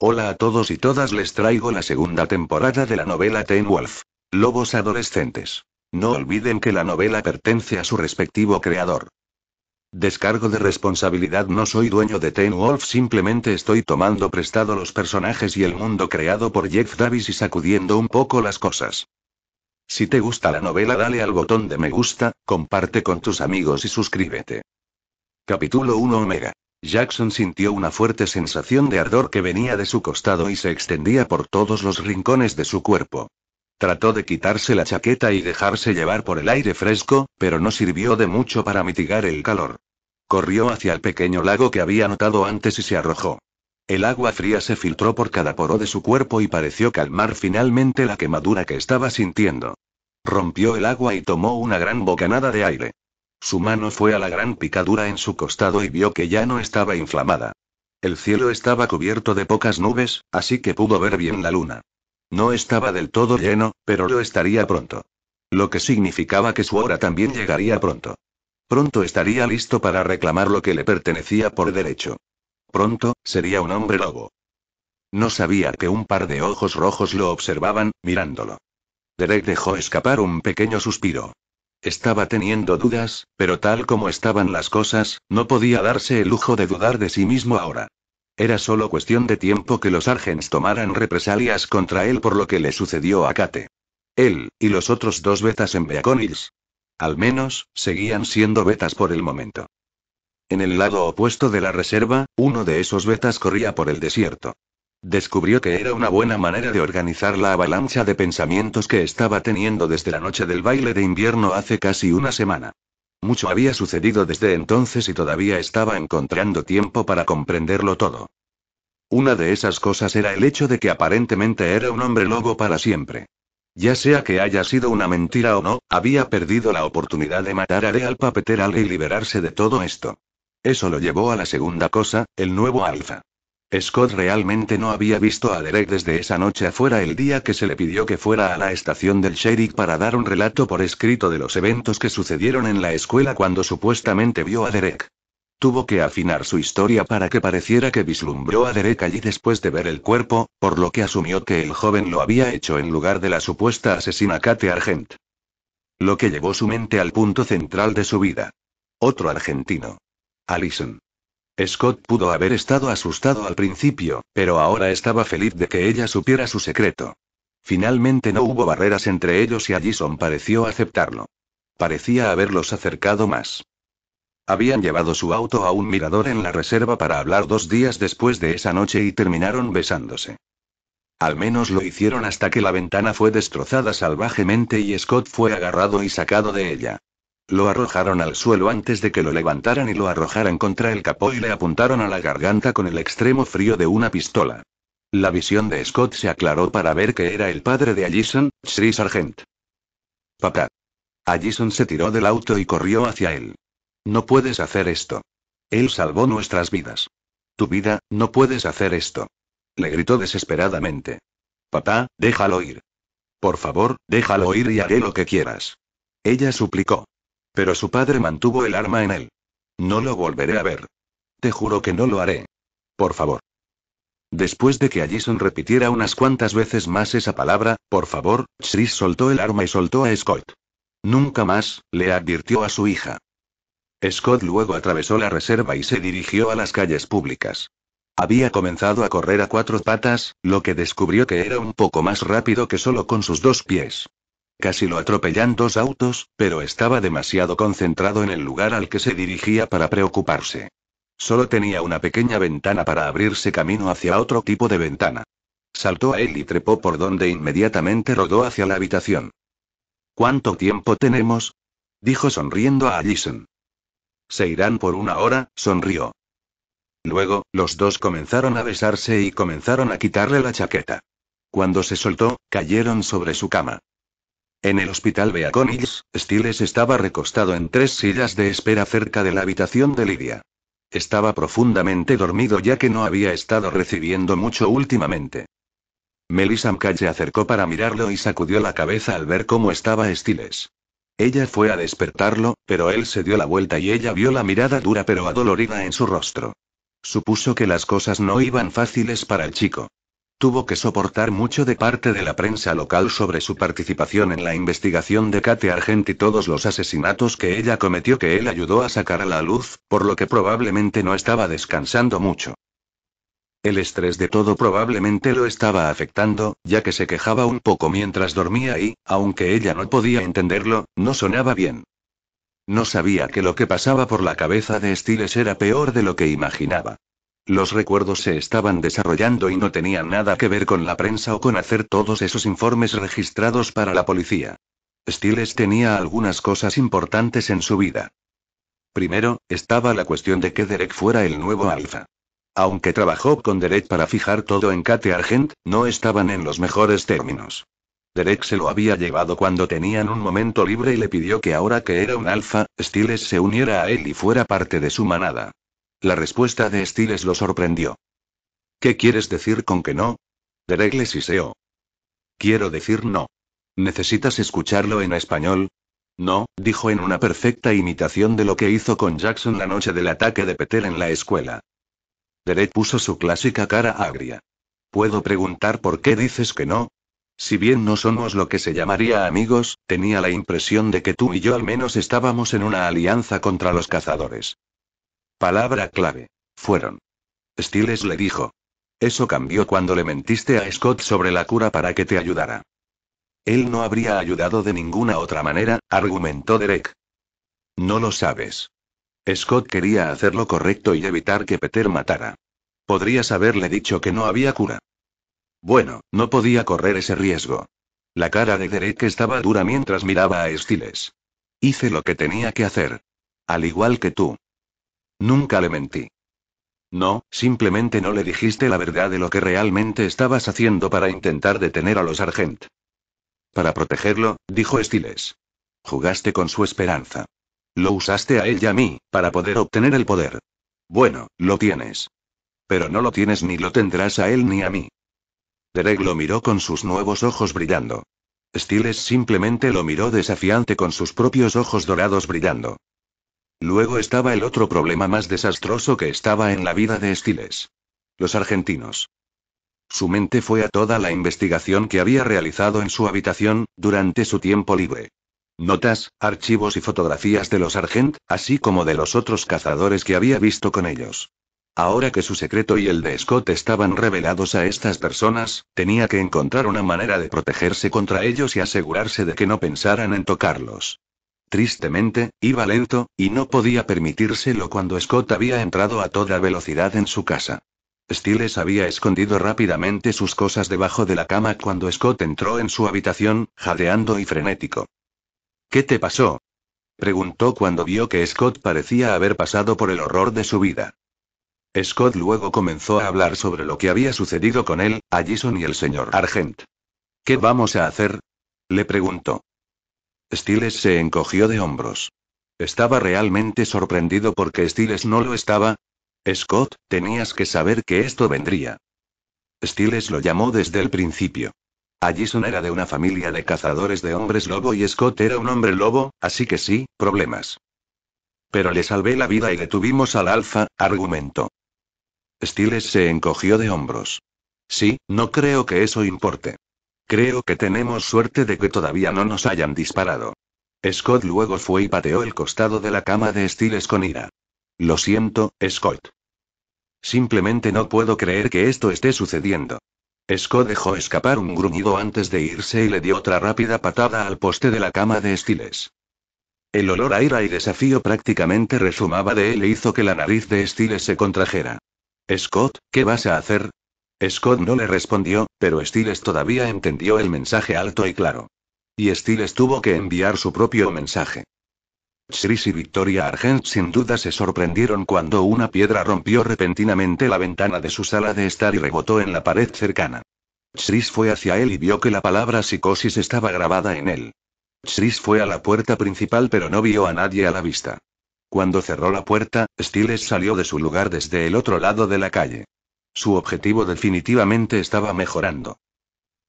Hola a todos y todas, les traigo la segunda temporada de la novela Teen Wolf. Lobos adolescentes. No olviden que la novela pertenece a su respectivo creador. Descargo de responsabilidad: no soy dueño de Teen Wolf, simplemente estoy tomando prestado los personajes y el mundo creado por Jeff Davis y sacudiendo un poco las cosas. Si te gusta la novela, dale al botón de me gusta, comparte con tus amigos y suscríbete. Capítulo 1 Omega. Jackson sintió una fuerte sensación de ardor que venía de su costado y se extendía por todos los rincones de su cuerpo. Trató de quitarse la chaqueta y dejarse llevar por el aire fresco, pero no sirvió de mucho para mitigar el calor. Corrió hacia el pequeño lago que había notado antes y se arrojó. El agua fría se filtró por cada poro de su cuerpo y pareció calmar finalmente la quemadura que estaba sintiendo. Rompió el agua y tomó una gran bocanada de aire. Su mano fue a la gran picadura en su costado y vio que ya no estaba inflamada. El cielo estaba cubierto de pocas nubes, así que pudo ver bien la luna. No estaba del todo lleno, pero lo estaría pronto. Lo que significaba que su hora también llegaría pronto. Pronto estaría listo para reclamar lo que le pertenecía por derecho. Pronto, sería un hombre lobo. No sabía que un par de ojos rojos lo observaban, mirándolo. Derek dejó escapar un pequeño suspiro. Estaba teniendo dudas, pero tal como estaban las cosas, no podía darse el lujo de dudar de sí mismo ahora. Era solo cuestión de tiempo que los Argents tomaran represalias contra él por lo que le sucedió a Kate. Él, y los otros dos betas en Beacon Hills. Al menos, seguían siendo betas por el momento. En el lado opuesto de la reserva, uno de esos betas corría por el desierto. Descubrió que era una buena manera de organizar la avalancha de pensamientos que estaba teniendo desde la noche del baile de invierno hace casi una semana. Mucho había sucedido desde entonces y todavía estaba encontrando tiempo para comprenderlo todo. Una de esas cosas era el hecho de que aparentemente era un hombre lobo para siempre. Ya sea que haya sido una mentira o no, había perdido la oportunidad de matar a Real Papeteral y liberarse de todo esto. Eso lo llevó a la segunda cosa, el nuevo alfa. Scott realmente no había visto a Derek desde esa noche afuera el día que se le pidió que fuera a la estación del sheriff para dar un relato por escrito de los eventos que sucedieron en la escuela cuando supuestamente vio a Derek. Tuvo que afinar su historia para que pareciera que vislumbró a Derek allí después de ver el cuerpo, por lo que asumió que el joven lo había hecho en lugar de la supuesta asesina Kate Argent. Lo que llevó su mente al punto central de su vida. Otro argentino. Allison. Scott pudo haber estado asustado al principio, pero ahora estaba feliz de que ella supiera su secreto. Finalmente no hubo barreras entre ellos y Allison pareció aceptarlo. Parecía haberlos acercado más. Habían llevado su auto a un mirador en la reserva para hablar 2 días después de esa noche y terminaron besándose. Al menos lo hicieron hasta que la ventana fue destrozada salvajemente y Scott fue agarrado y sacado de ella. Lo arrojaron al suelo antes de que lo levantaran y lo arrojaran contra el capó y le apuntaron a la garganta con el extremo frío de una pistola. La visión de Scott se aclaró para ver que era el padre de Allison, Sri Sargent. Papá. Allison se tiró del auto y corrió hacia él. No puedes hacer esto. Él salvó nuestras vidas. Tu vida, no puedes hacer esto. Le gritó desesperadamente. Papá, déjalo ir. Por favor, déjalo ir y haré lo que quieras. Ella suplicó. Pero su padre mantuvo el arma en él. No lo volveré a ver. Te juro que no lo haré. Por favor. Después de que Allison repitiera unas cuantas veces más esa palabra, por favor, Chris soltó el arma y soltó a Scott. Nunca más, le advirtió a su hija. Scott luego atravesó la reserva y se dirigió a las calles públicas. Había comenzado a correr a 4 patas, lo que descubrió que era un poco más rápido que solo con sus 2 pies. Casi lo atropellan 2 autos, pero estaba demasiado concentrado en el lugar al que se dirigía para preocuparse. Solo tenía una pequeña ventana para abrirse camino hacia otro tipo de ventana. Saltó a él y trepó por donde inmediatamente rodó hacia la habitación. ¿Cuánto tiempo tenemos? Dijo sonriendo a Allison. Se irán por 1 hora, sonrió. Luego, los dos comenzaron a besarse y comenzaron a quitarle la chaqueta. Cuando se soltó, cayeron sobre su cama. En el hospital Beacon Hills, Stiles estaba recostado en 3 sillas de espera cerca de la habitación de Lydia. Estaba profundamente dormido ya que no había estado recibiendo mucho últimamente. Melissa McCall se acercó para mirarlo y sacudió la cabeza al ver cómo estaba Stiles. Ella fue a despertarlo, pero él se dio la vuelta y ella vio la mirada dura pero adolorida en su rostro. Supuso que las cosas no iban fáciles para el chico. Tuvo que soportar mucho de parte de la prensa local sobre su participación en la investigación de Kate Argent y todos los asesinatos que ella cometió que él ayudó a sacar a la luz, por lo que probablemente no estaba descansando mucho. El estrés de todo probablemente lo estaba afectando, ya que se quejaba un poco mientras dormía y, aunque ella no podía entenderlo, no sonaba bien. No sabía que lo que pasaba por la cabeza de Stiles era peor de lo que imaginaba. Los recuerdos se estaban desarrollando y no tenían nada que ver con la prensa o con hacer todos esos informes registrados para la policía. Stiles tenía algunas cosas importantes en su vida. Primero, estaba la cuestión de que Derek fuera el nuevo alfa. Aunque trabajó con Derek para fijar todo en Kate Argent, no estaban en los mejores términos. Derek se lo había llevado cuando tenían un momento libre y le pidió que ahora que era un alfa, Stiles se uniera a él y fuera parte de su manada. La respuesta de Stiles lo sorprendió. ¿Qué quieres decir con que no? Derek le siseó. Quiero decir no. ¿Necesitas escucharlo en español? No, dijo en una perfecta imitación de lo que hizo con Jackson la noche del ataque de Peter en la escuela. Derek puso su clásica cara agria. ¿Puedo preguntar por qué dices que no? Si bien no somos lo que se llamaría amigos, tenía la impresión de que tú y yo al menos estábamos en una alianza contra los cazadores. Palabra clave. Fueron. Stiles le dijo. Eso cambió cuando le mentiste a Scott sobre la cura para que te ayudara. Él no habría ayudado de ninguna otra manera, argumentó Derek. No lo sabes. Scott quería hacer lo correcto y evitar que Peter matara. Podrías haberle dicho que no había cura. Bueno, no podía correr ese riesgo. La cara de Derek estaba dura mientras miraba a Stiles. Hice lo que tenía que hacer. Al igual que tú. Nunca le mentí. No, simplemente no le dijiste la verdad de lo que realmente estabas haciendo para intentar detener a los Argent. Para protegerlo, dijo Stiles. Jugaste con su esperanza. Lo usaste a él y a mí, para poder obtener el poder. Bueno, lo tienes. Pero no lo tienes ni lo tendrás a él ni a mí. Derek lo miró con sus nuevos ojos brillando. Stiles simplemente lo miró desafiante con sus propios ojos dorados brillando. Luego estaba el otro problema más desastroso que estaba en la vida de Stiles. Los argentinos. Su mente fue a toda la investigación que había realizado en su habitación, durante su tiempo libre. Notas, archivos y fotografías de los Argent, así como de los otros cazadores que había visto con ellos. Ahora que su secreto y el de Scott estaban revelados a estas personas, tenía que encontrar una manera de protegerse contra ellos y asegurarse de que no pensaran en tocarlos. Tristemente, iba lento, y no podía permitírselo cuando Scott había entrado a toda velocidad en su casa. Stiles había escondido rápidamente sus cosas debajo de la cama cuando Scott entró en su habitación, jadeando y frenético. ¿Qué te pasó? Preguntó cuando vio que Scott parecía haber pasado por el horror de su vida. Scott luego comenzó a hablar sobre lo que había sucedido con él, Allison y el señor Argent. ¿Qué vamos a hacer? Le preguntó. Stiles se encogió de hombros. Estaba realmente sorprendido porque Stiles no lo estaba. Scott, tenías que saber que esto vendría. Stiles lo llamó desde el principio. Allison era de una familia de cazadores de hombres lobo y Scott era un hombre lobo, así que sí, problemas. Pero le salvé la vida y detuvimos al alfa, argumentó. Stiles se encogió de hombros. Sí, no creo que eso importe. Creo que tenemos suerte de que todavía no nos hayan disparado. Scott luego fue y pateó el costado de la cama de Stiles con ira. Lo siento, Scott. Simplemente no puedo creer que esto esté sucediendo. Scott dejó escapar un gruñido antes de irse y le dio otra rápida patada al poste de la cama de Stiles. El olor a ira y desafío prácticamente rezumaba de él e hizo que la nariz de Stiles se contrajera. Scott, ¿qué vas a hacer? Scott no le respondió, pero Stiles todavía entendió el mensaje alto y claro. Y Stiles tuvo que enviar su propio mensaje. Chris y Victoria Argent sin duda se sorprendieron cuando una piedra rompió repentinamente la ventana de su sala de estar y rebotó en la pared cercana. Chris fue hacia él y vio que la palabra psicosis estaba grabada en él. Chris fue a la puerta principal pero no vio a nadie a la vista. Cuando cerró la puerta, Stiles salió de su lugar desde el otro lado de la calle. Su objetivo definitivamente estaba mejorando.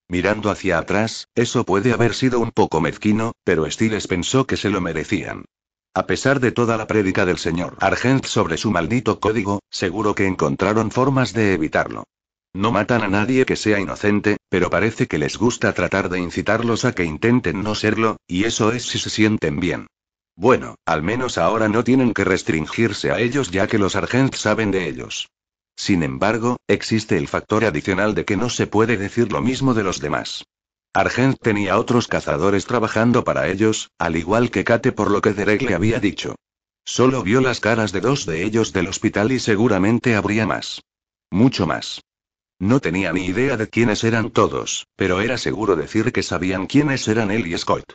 Mirando hacia atrás, eso puede haber sido un poco mezquino, pero Stiles pensó que se lo merecían. A pesar de toda la prédica del señor Argent sobre su maldito código, seguro que encontraron formas de evitarlo. No matan a nadie que sea inocente, pero parece que les gusta tratar de incitarlos a que intenten no serlo, y eso es si se sienten bien. Bueno, al menos ahora no tienen que restringirse a ellos ya que los Argent saben de ellos. Sin embargo, existe el factor adicional de que no se puede decir lo mismo de los demás. Argent tenía otros cazadores trabajando para ellos, al igual que Kate por lo que Derek le había dicho. Solo vio las caras de 2 de ellos del hospital y seguramente habría más. Mucho más. No tenía ni idea de quiénes eran todos, pero era seguro decir que sabían quiénes eran él y Scott.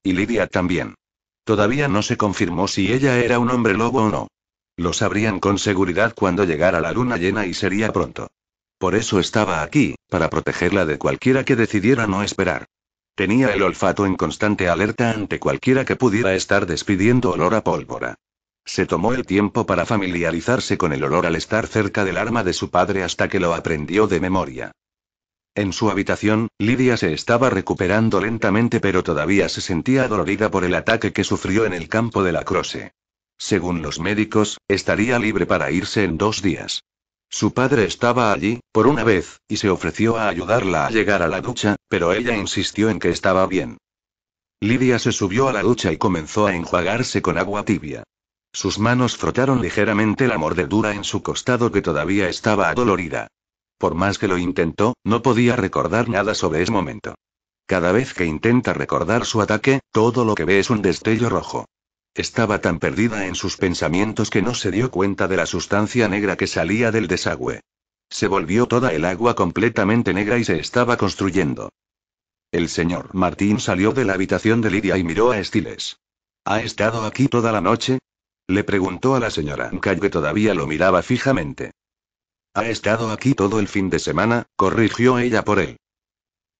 Y Lydia también. Todavía no se confirmó si ella era un hombre lobo o no. Lo sabrían con seguridad cuando llegara la luna llena y sería pronto. Por eso estaba aquí, para protegerla de cualquiera que decidiera no esperar. Tenía el olfato en constante alerta ante cualquiera que pudiera estar despidiendo olor a pólvora. Se tomó el tiempo para familiarizarse con el olor al estar cerca del arma de su padre hasta que lo aprendió de memoria. En su habitación, Lydia se estaba recuperando lentamente pero todavía se sentía adolorida por el ataque que sufrió en el campo de la Croce. Según los médicos, estaría libre para irse en 2 días. Su padre estaba allí, por una vez, y se ofreció a ayudarla a llegar a la ducha, pero ella insistió en que estaba bien. Lydia se subió a la ducha y comenzó a enjuagarse con agua tibia. Sus manos frotaron ligeramente la mordedura en su costado que todavía estaba adolorida. Por más que lo intentó, no podía recordar nada sobre ese momento. Cada vez que intenta recordar su ataque, todo lo que ve es un destello rojo. Estaba tan perdida en sus pensamientos que no se dio cuenta de la sustancia negra que salía del desagüe. Se volvió toda el agua completamente negra y se estaba construyendo. El señor Martín salió de la habitación de Lydia y miró a Stiles. ¿Ha estado aquí toda la noche? Le preguntó a la señora Anca que todavía lo miraba fijamente. Ha estado aquí todo el fin de semana, corrigió ella por él.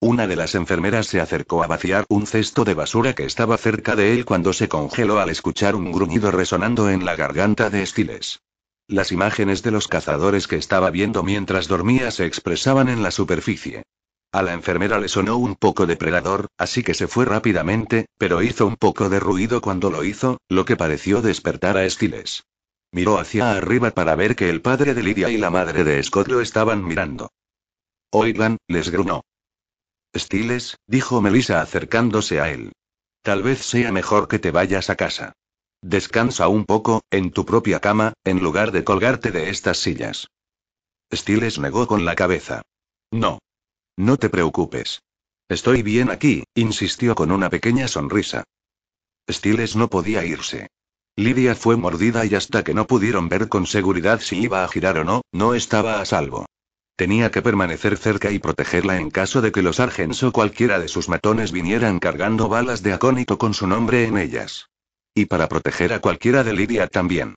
Una de las enfermeras se acercó a vaciar un cesto de basura que estaba cerca de él cuando se congeló al escuchar un gruñido resonando en la garganta de Stiles. Las imágenes de los cazadores que estaba viendo mientras dormía se expresaban en la superficie. A la enfermera le sonó un poco depredador, así que se fue rápidamente, pero hizo un poco de ruido cuando lo hizo, lo que pareció despertar a Stiles. Miró hacia arriba para ver que el padre de Lydia y la madre de Scott lo estaban mirando. Oigan, les gruñó. Stiles, dijo Melissa acercándose a él. Tal vez sea mejor que te vayas a casa. Descansa un poco, en tu propia cama, en lugar de colgarte de estas sillas. Stiles negó con la cabeza. No. No te preocupes. Estoy bien aquí, insistió con una pequeña sonrisa. Stiles no podía irse. Lydia fue mordida y hasta que no pudieron ver con seguridad si iba a girar o no, no estaba a salvo. Tenía que permanecer cerca y protegerla en caso de que los Argents o cualquiera de sus matones vinieran cargando balas de acónito con su nombre en ellas. Y para proteger a cualquiera de Lydia también.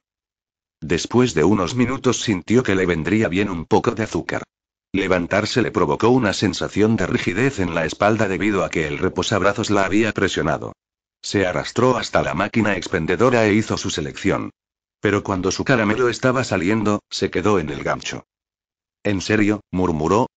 Después de unos minutos sintió que le vendría bien un poco de azúcar. Levantarse le provocó una sensación de rigidez en la espalda debido a que el reposabrazos la había presionado. Se arrastró hasta la máquina expendedora e hizo su selección. Pero cuando su caramelo estaba saliendo, se quedó en el gancho. ¿En serio?, murmuró.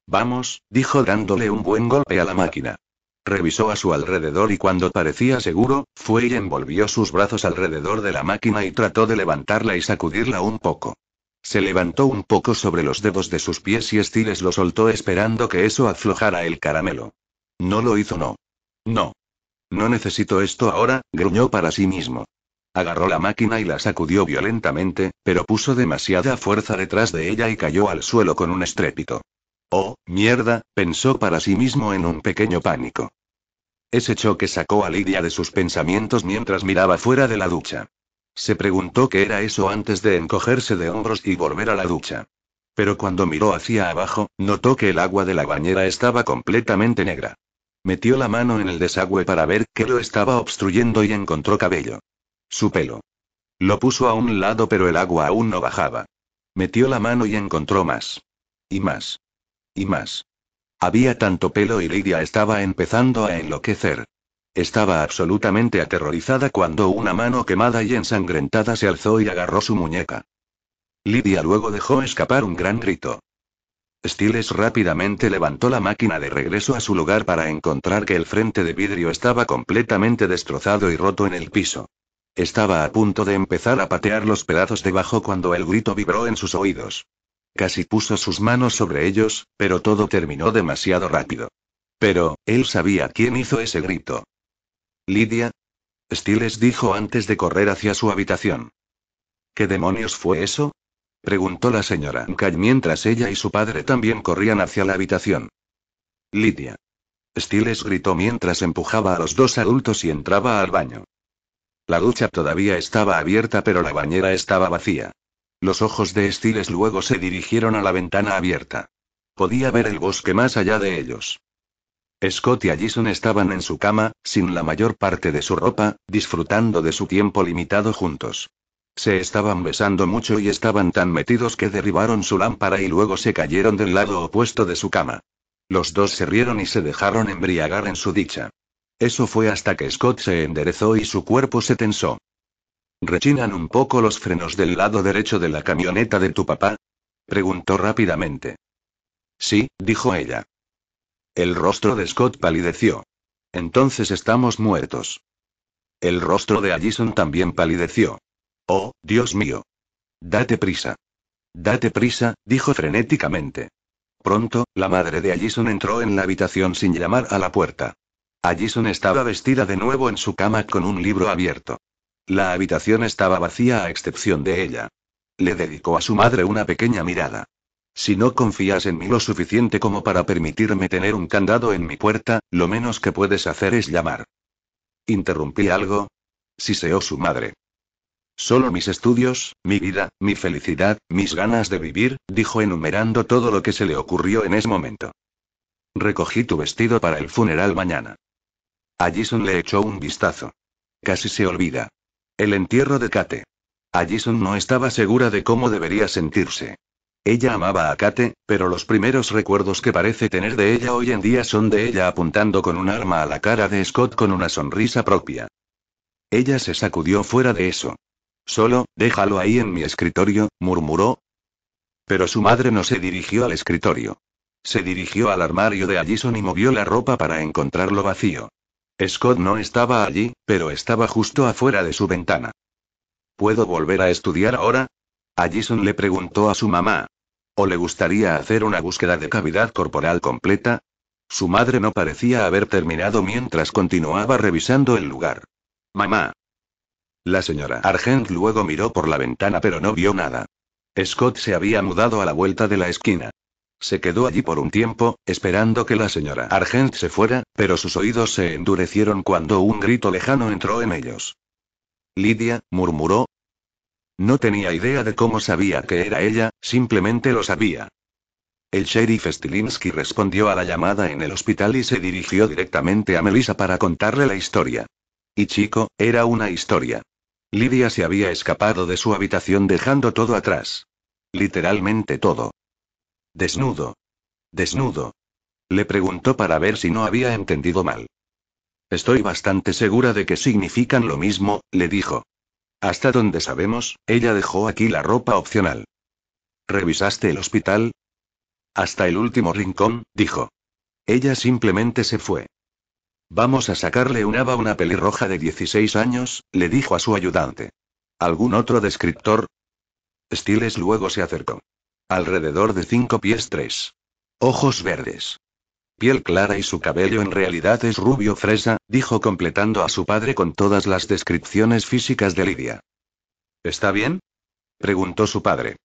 Vamos, dijo dándole un buen golpe a la máquina. Revisó a su alrededor y cuando parecía seguro, fue y envolvió sus brazos alrededor de la máquina y trató de levantarla y sacudirla un poco. Se levantó un poco sobre los dedos de sus pies y Stiles lo soltó esperando que eso aflojara el caramelo. No lo hizo, no. No. No necesito esto ahora, gruñó para sí mismo. Agarró la máquina y la sacudió violentamente, pero puso demasiada fuerza detrás de ella y cayó al suelo con un estrépito. Oh, mierda, pensó para sí mismo en un pequeño pánico. Ese choque sacó a Lydia de sus pensamientos mientras miraba fuera de la ducha. Se preguntó qué era eso antes de encogerse de hombros y volver a la ducha. Pero cuando miró hacia abajo, notó que el agua de la bañera estaba completamente negra. Metió la mano en el desagüe para ver qué lo estaba obstruyendo y encontró cabello. Su pelo. Lo puso a un lado pero el agua aún no bajaba. Metió la mano y encontró más. Y más. Y más. Había tanto pelo y Lydia estaba empezando a enloquecer. Estaba absolutamente aterrorizada cuando una mano quemada y ensangrentada se alzó y agarró su muñeca. Lydia luego dejó escapar un gran grito. Stiles rápidamente levantó la máquina de regreso a su lugar para encontrar que el frente de vidrio estaba completamente destrozado y roto en el piso. Estaba a punto de empezar a patear los pedazos debajo cuando el grito vibró en sus oídos. Casi puso sus manos sobre ellos, pero todo terminó demasiado rápido. Pero, él sabía quién hizo ese grito. Lydia. Stiles dijo antes de correr hacia su habitación. ¿Qué demonios fue eso? Preguntó la señora Kay mientras ella y su padre también corrían hacia la habitación. Lydia. Stiles gritó mientras empujaba a los dos adultos y entraba al baño. La ducha todavía estaba abierta pero la bañera estaba vacía. Los ojos de Stiles luego se dirigieron a la ventana abierta. Podía ver el bosque más allá de ellos. Scott y Allison estaban en su cama, sin la mayor parte de su ropa, disfrutando de su tiempo limitado juntos. Se estaban besando mucho y estaban tan metidos que derribaron su lámpara y luego se cayeron del lado opuesto de su cama. Los dos se rieron y se dejaron embriagar en su dicha. Eso fue hasta que Scott se enderezó y su cuerpo se tensó. ¿Rechinan un poco los frenos del lado derecho de la camioneta de tu papá? Preguntó rápidamente. Sí, dijo ella. El rostro de Scott palideció. Entonces estamos muertos. El rostro de Allison también palideció. Oh, Dios mío. Date prisa. Date prisa, dijo frenéticamente. Pronto, la madre de Allison entró en la habitación sin llamar a la puerta. Allison estaba vestida de nuevo en su cama con un libro abierto. La habitación estaba vacía a excepción de ella. Le dedicó a su madre una pequeña mirada. Si no confías en mí lo suficiente como para permitirme tener un candado en mi puerta, lo menos que puedes hacer es llamar. ¿Interrumpí algo? Siseó su madre. Solo mis estudios, mi vida, mi felicidad, mis ganas de vivir, dijo enumerando todo lo que se le ocurrió en ese momento. Recogí tu vestido para el funeral mañana. Allison le echó un vistazo. Casi se olvida. El entierro de Kate. Allison no estaba segura de cómo debería sentirse. Ella amaba a Kate, pero los primeros recuerdos que parece tener de ella hoy en día son de ella apuntando con un arma a la cara de Scott con una sonrisa propia. Ella se sacudió fuera de eso. Solo, déjalo ahí en mi escritorio, murmuró. Pero su madre no se dirigió al escritorio. Se dirigió al armario de Allison y movió la ropa para encontrarlo vacío. Scott no estaba allí, pero estaba justo afuera de su ventana. ¿Puedo volver a estudiar ahora? Allison le preguntó a su mamá. ¿O le gustaría hacer una búsqueda de cavidad corporal completa? Su madre no parecía haber terminado mientras continuaba revisando el lugar. Mamá. La señora Argent luego miró por la ventana pero no vio nada. Scott se había mudado a la vuelta de la esquina. Se quedó allí por un tiempo, esperando que la señora Argent se fuera, pero sus oídos se endurecieron cuando un grito lejano entró en ellos. Lydia, murmuró. No tenía idea de cómo sabía que era ella, simplemente lo sabía. El sheriff Stilinski respondió a la llamada en el hospital y se dirigió directamente a Melissa para contarle la historia. Y chico, era una historia. Lydia se había escapado de su habitación dejando todo atrás. Literalmente todo. Desnudo. Desnudo. Le preguntó para ver si no había entendido mal. Estoy bastante segura de que significan lo mismo, le dijo. Hasta donde sabemos, ella dejó aquí la ropa opcional. ¿Revisaste el hospital? Hasta el último rincón, dijo. Ella simplemente se fue. Vamos a sacarle una pelirroja de 16 años, le dijo a su ayudante. ¿Algún otro descriptor? Stiles luego se acercó. Alrededor de 5 pies 3. Ojos verdes. Piel clara y su cabello en realidad es rubio fresa, dijo completando a su padre con todas las descripciones físicas de Lydia. ¿Está bien? Preguntó su padre.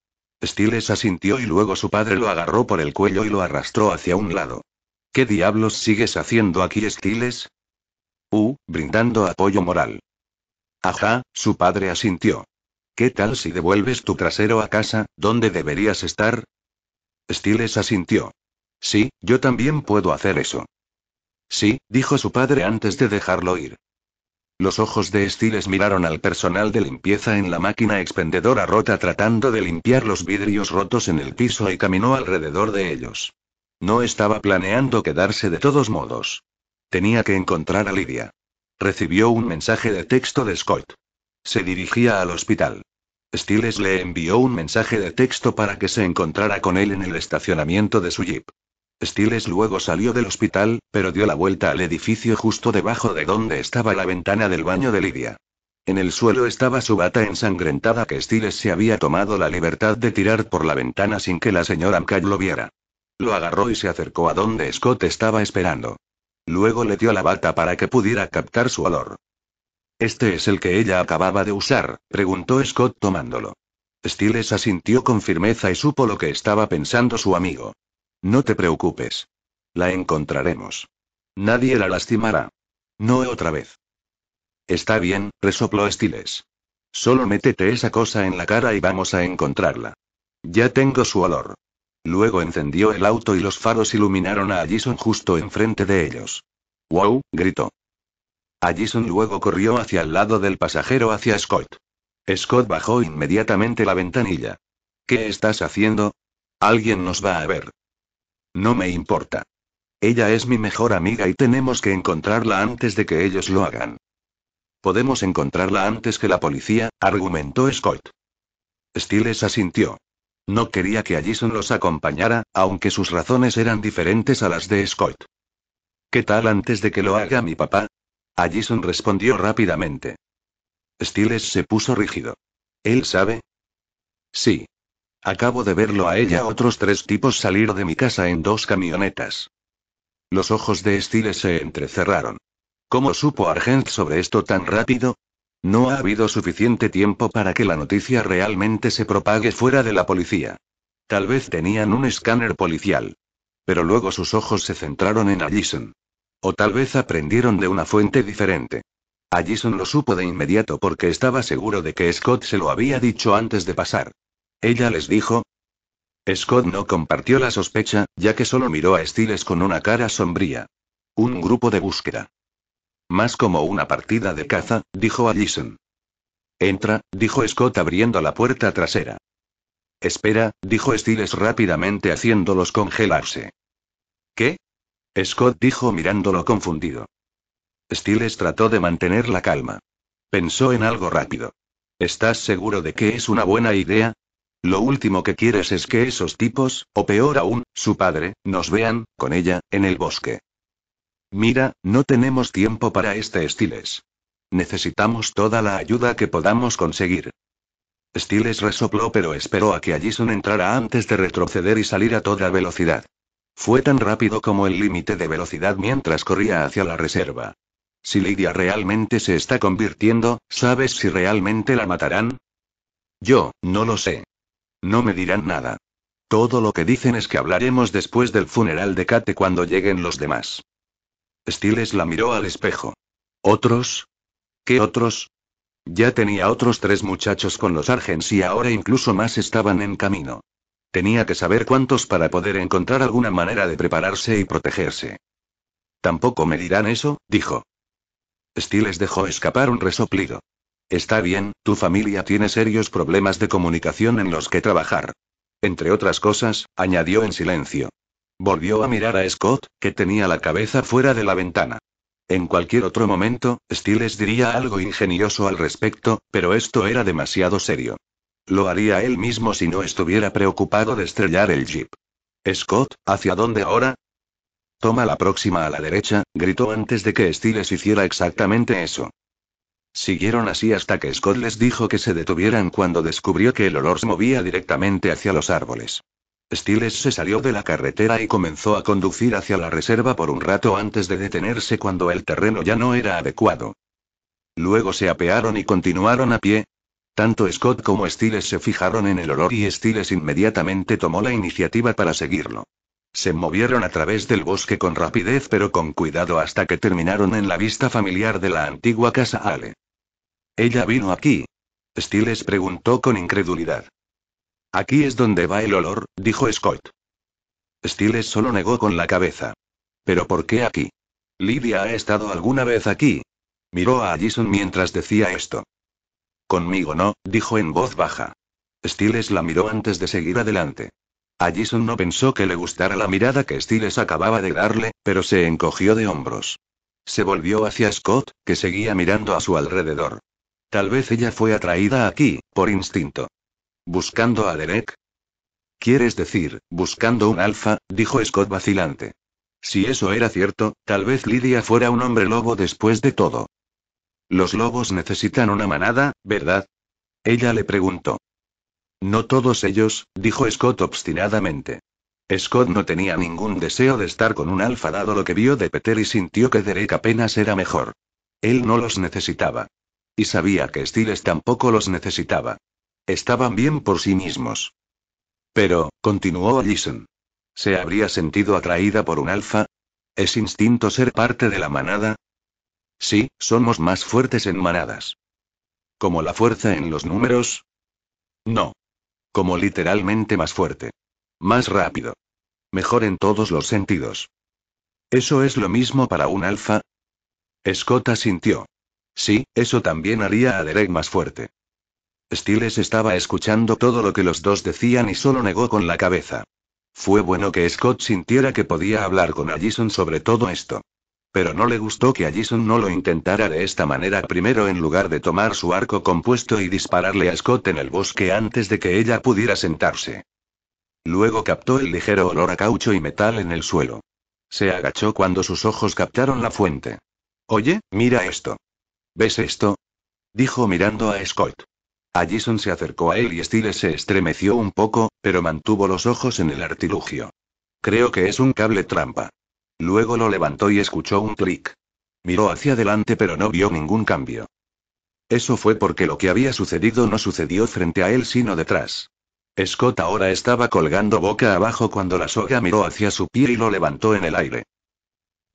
Stiles asintió y luego su padre lo agarró por el cuello y lo arrastró hacia un lado. ¿Qué diablos sigues haciendo aquí, Stiles? Brindando apoyo moral. Ajá, su padre asintió. ¿Qué tal si devuelves tu trasero a casa, donde deberías estar? Stiles asintió. Sí, yo también puedo hacer eso. Sí, dijo su padre antes de dejarlo ir. Los ojos de Stiles miraron al personal de limpieza en la máquina expendedora rota tratando de limpiar los vidrios rotos en el piso y caminó alrededor de ellos. No estaba planeando quedarse de todos modos. Tenía que encontrar a Lydia. Recibió un mensaje de texto de Scott. Se dirigía al hospital. Stiles le envió un mensaje de texto para que se encontrara con él en el estacionamiento de su jeep. Stiles luego salió del hospital, pero dio la vuelta al edificio justo debajo de donde estaba la ventana del baño de Lydia. En el suelo estaba su bata ensangrentada que Stiles se había tomado la libertad de tirar por la ventana sin que la señora McCall lo viera. Lo agarró y se acercó a donde Scott estaba esperando. Luego le dio la bata para que pudiera captar su olor. ¿Este es el que ella acababa de usar?, preguntó Scott tomándolo. Stiles asintió con firmeza y supo lo que estaba pensando su amigo. No te preocupes. La encontraremos. Nadie la lastimará. No otra vez. Está bien, resopló Stiles. Solo métete esa cosa en la cara y vamos a encontrarla. Ya tengo su olor. Luego encendió el auto y los faros iluminaron a Allison justo enfrente de ellos. ¡Wow!, gritó. Allison luego corrió hacia el lado del pasajero hacia Scott. Scott bajó inmediatamente la ventanilla. ¿Qué estás haciendo? Alguien nos va a ver. No me importa. Ella es mi mejor amiga y tenemos que encontrarla antes de que ellos lo hagan. Podemos encontrarla antes que la policía, argumentó Scott. Stiles asintió. No quería que Allison los acompañara, aunque sus razones eran diferentes a las de Scott. ¿Qué tal antes de que lo haga mi papá? Allison respondió rápidamente. Stiles se puso rígido. ¿Él sabe? Sí. Acabo de verlo a ella otros 3 tipos salir de mi casa en 2 camionetas. Los ojos de Stiles se entrecerraron. ¿Cómo supo Argent sobre esto tan rápido? No ha habido suficiente tiempo para que la noticia realmente se propague fuera de la policía. Tal vez tenían un escáner policial. Pero luego sus ojos se centraron en Allison. O tal vez aprendieron de una fuente diferente. Allison lo supo de inmediato porque estaba seguro de que Scott se lo había dicho antes de pasar. ¿Ella les dijo? Scott no compartió la sospecha, ya que solo miró a Stiles con una cara sombría. Un grupo de búsqueda. Más como una partida de caza, dijo Allison. Entra, dijo Scott abriendo la puerta trasera. Espera, dijo Stiles rápidamente haciéndolos congelarse. ¿Qué? Scott dijo mirándolo confundido. Stiles trató de mantener la calma. Pensó en algo rápido. ¿Estás seguro de que es una buena idea? Lo último que quieres es que esos tipos, o peor aún, su padre, nos vean, con ella, en el bosque. Mira, no tenemos tiempo para Stiles. Necesitamos toda la ayuda que podamos conseguir. Stiles resopló pero esperó a que Allison entrara antes de retroceder y salir a toda velocidad. Fue tan rápido como el límite de velocidad mientras corría hacia la reserva. Si Lydia realmente se está convirtiendo, ¿sabes si realmente la matarán? Yo, no lo sé. No me dirán nada. Todo lo que dicen es que hablaremos después del funeral de Kate cuando lleguen los demás. Stiles la miró al espejo. ¿Otros? ¿Qué otros? Ya tenía otros 3 muchachos con los Argents y ahora incluso más estaban en camino. Tenía que saber cuántos para poder encontrar alguna manera de prepararse y protegerse. Tampoco me dirán eso, dijo. Stiles dejó escapar un resoplido. Está bien, tu familia tiene serios problemas de comunicación en los que trabajar. Entre otras cosas, añadió en silencio. Volvió a mirar a Scott, que tenía la cabeza fuera de la ventana. En cualquier otro momento, Stiles diría algo ingenioso al respecto, pero esto era demasiado serio. Lo haría él mismo si no estuviera preocupado de estrellar el jeep. Scott, ¿hacia dónde ahora? Toma la próxima a la derecha, gritó antes de que Stiles hiciera exactamente eso. Siguieron así hasta que Scott les dijo que se detuvieran cuando descubrió que el olor se movía directamente hacia los árboles. Stiles se salió de la carretera y comenzó a conducir hacia la reserva por un rato antes de detenerse cuando el terreno ya no era adecuado. Luego se apearon y continuaron a pie. Tanto Scott como Stiles se fijaron en el olor y Stiles inmediatamente tomó la iniciativa para seguirlo. Se movieron a través del bosque con rapidez pero con cuidado hasta que terminaron en la vista familiar de la antigua casa Ale. ¿Ella vino aquí? Stiles preguntó con incredulidad. Aquí es donde va el olor, dijo Scott. Stiles solo negó con la cabeza. ¿Pero por qué aquí? ¿Lydia ha estado alguna vez aquí? Miró a Allison mientras decía esto. Conmigo no, dijo en voz baja. Stiles la miró antes de seguir adelante. Allison no pensó que le gustara la mirada que Stiles acababa de darle, pero se encogió de hombros. Se volvió hacia Scott, que seguía mirando a su alrededor. Tal vez ella fue atraída aquí, por instinto. ¿Buscando a Derek? ¿Quieres decir, buscando un alfa?, dijo Scott vacilante. Si eso era cierto, tal vez Lydia fuera un hombre lobo después de todo. Los lobos necesitan una manada, ¿verdad? Ella le preguntó. No todos ellos, dijo Scott obstinadamente. Scott no tenía ningún deseo de estar con un alfa dado lo que vio de Peter y sintió que Derek apenas era mejor. Él no los necesitaba. Y sabía que Stiles tampoco los necesitaba. Estaban bien por sí mismos. Pero, continuó Allison. ¿Se habría sentido atraída por un alfa? ¿Es instinto ser parte de la manada? Sí, somos más fuertes en manadas. ¿Como la fuerza en los números? No. Como literalmente más fuerte. Más rápido. Mejor en todos los sentidos. ¿Eso es lo mismo para un alfa? Scott asintió. Sí, eso también haría a Derek más fuerte. Stiles estaba escuchando todo lo que los dos decían y solo negó con la cabeza. Fue bueno que Scott sintiera que podía hablar con Allison sobre todo esto. Pero no le gustó que Allison no lo intentara de esta manera primero en lugar de tomar su arco compuesto y dispararle a Scott en el bosque antes de que ella pudiera sentarse. Luego captó el ligero olor a caucho y metal en el suelo. Se agachó cuando sus ojos captaron la fuente. Oye, mira esto. ¿Ves esto? Dijo mirando a Scott. Allison se acercó a él y Stiles se estremeció un poco, pero mantuvo los ojos en el artilugio. Creo que es un cable trampa. Luego lo levantó y escuchó un clic. Miró hacia adelante pero no vio ningún cambio. Eso fue porque lo que había sucedido no sucedió frente a él sino detrás. Scott ahora estaba colgando boca abajo cuando la soga miró hacia su pie y lo levantó en el aire.